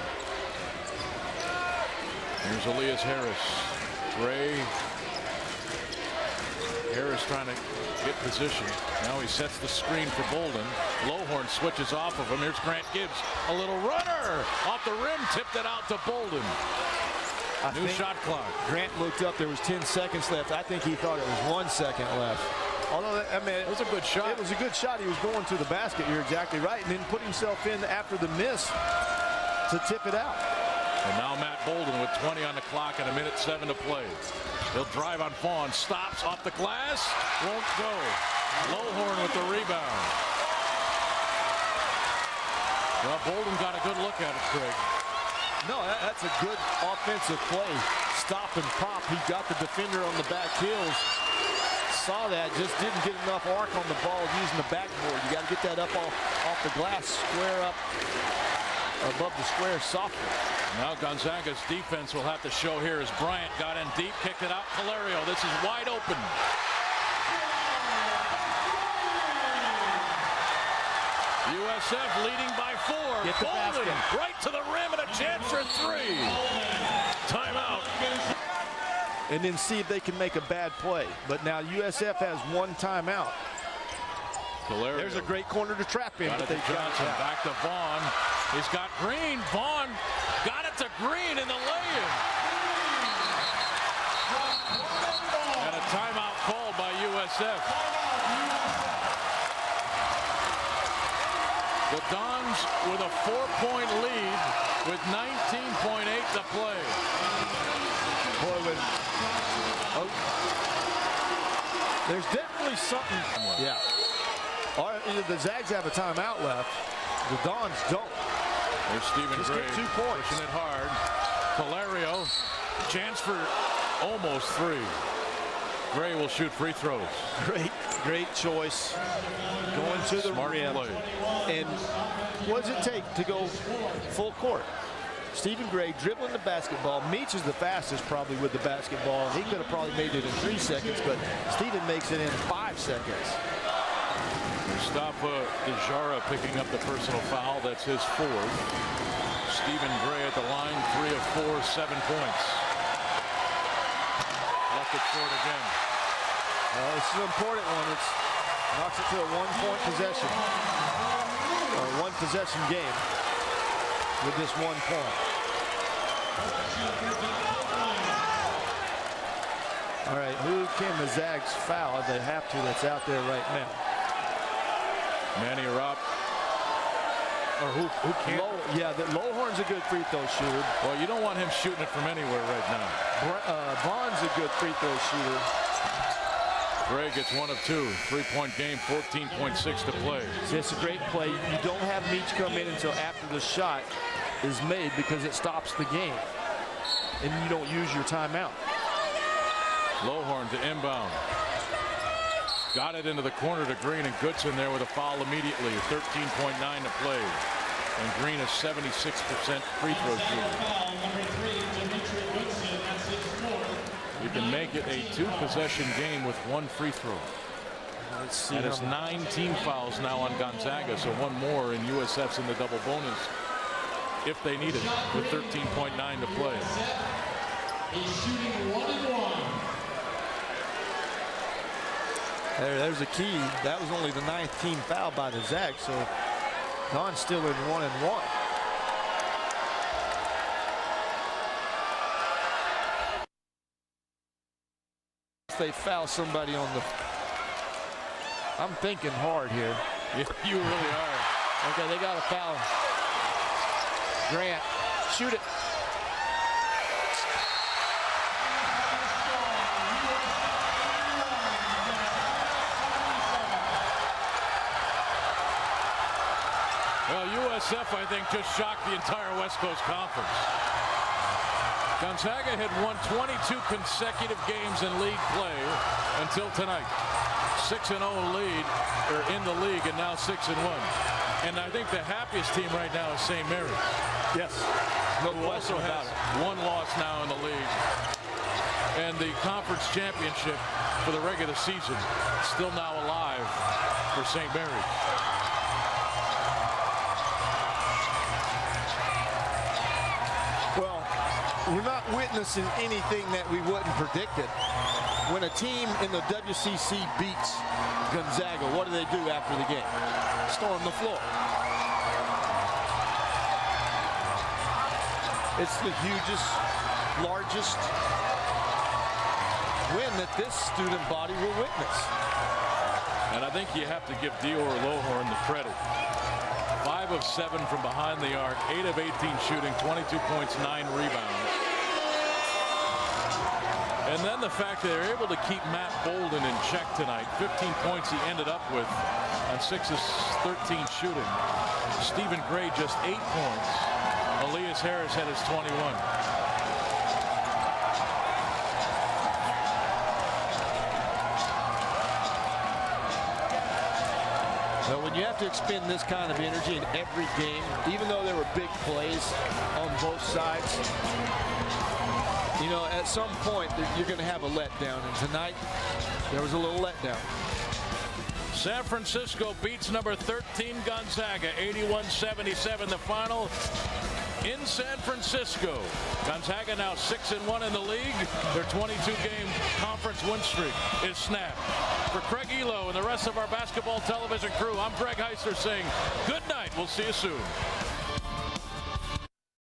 Here's Elias Harris. Gray. Harris trying to get position. Now he sets the screen for Bolden. Lowhorn switches off of him. Here's Grant Gibbs. A little runner off the rim. Tipped it out to Bolden. New shot clock. Grant looked up. There was 10 seconds left. I think he thought it was 1 second left. Although, I mean, it was a good shot. It was a good shot. He was going to the basket. You're exactly right. And then put himself in after the miss to tip it out. And now Matt Bolden with 20 on the clock and 1:07 to play. He'll drive on Vaughn. Stops off the glass. Won't go. Lowhorn with the rebound. Well, Bolden got a good look at it, Craig. No, that's a good offensive play. Stop and pop. He got the defender on the back heels. Saw that, just didn't get enough arc on the ball using the backboard. You got to get that up off the glass, square up above the square softly. Now Gonzaga's defense will have to show here as Bryant got in deep, kicked it out. Calerio, this is wide open. USF leading by 4. Get the Bolden basket. right to the rim and a chance for 3. Timeout. And then see if they can make a bad play. But now USF has 1 timeout. Calerio. There's a great corner to trap in. Got it to Johnson, back to Vaughn. He's got Green. Vaughn got it to Green in the lay-in. And a timeout called by USF. The Dons with a 4-point lead with 19.8 to play. Boy, there's definitely something. Yeah. All right, the Zags have a timeout left. The Dons don't. There's Stephen Just Gray get 2 points. pushing it hard. Calario, chance for almost 3. Gray will shoot free throws. Great choice. Going to the Smart rim. play. And what does it take to go full court? Stephen Gray dribbling the basketball. Meach is the fastest probably with the basketball. He could have probably made it in 3 seconds, but Stephen makes it in 5 seconds. Mustafa Dejara picking up the personal foul. That's his 4th. Stephen Gray at the line, 3 of 4, 7 points. Left it short again. This is an important one. It knocks it to a 1-point possession. Or 1-possession game with this 1 point. All right, who can the Zags foul if they have to that's out there right now? Manny Rapp. Or who can't? Lowhorn's a good free throw shooter. Well, you don't want him shooting it from anywhere right now. Vaughn's a good free throw shooter. Gray gets 1 of 2. 3-point game, 14.6 to play. See, it's a great play. You don't have Meach come in until after the shot is made because it stops the game. And you don't use your timeout. Lowhorn to inbound. Got it into the corner to Green, and Goodson there with a foul immediately. 13.9 to play. And Green is 76% free throw shooter. You can make it a 2-possession game with 1 free throw. Let's see. And it's 9 team fouls now on Gonzaga, so 1 more, and USF's in the double bonus if they need it with 13.9 to play. There's a key. That was only the 9th team foul by the Zags, so Don's still in 1-1. If they foul somebody on the... I'm thinking hard here. You really are. Okay, they got a foul. Grant, shoot it. Well, USF, I think, just shocked the entire West Coast Conference. Gonzaga had won 22 consecutive games in league play until tonight. 6-0 lead, or in the league, and now 6-1. And I think the happiest team right now is St. Mary's. Yes. No who also question has about it. 1 loss now in the league. And the conference championship for the regular season still now alive for St. Mary's. Well, we're not witnessing anything that we wouldn't predicted. When a team in the WCC beats Gonzaga, what do they do after the game? Storm the floor. It's the hugest, largest win that this student body will witness. And I think you have to give Dior Lowhorn the credit. 5 of 7 from behind the arc, 8 of 18 shooting, 22 points, 9 rebounds. And then the fact that they're able to keep Matt Bolden in check tonight. 15 points he ended up with on 6 of 13 shooting. Stephen Gray just 8 points. Elias Harris had his 21. So when you have to expend this kind of energy in every game, even though there were big plays on both sides, you know, at some point you're going to have a letdown. And tonight there was a little letdown. San Francisco beats number 13 Gonzaga, 81-77. The final in San Francisco. Gonzaga now 6-1 in the league. Their 22-game conference win streak is snapped. For Craig Elo and the rest of our basketball television crew, I'm Greg Heister saying good night. We'll see you soon.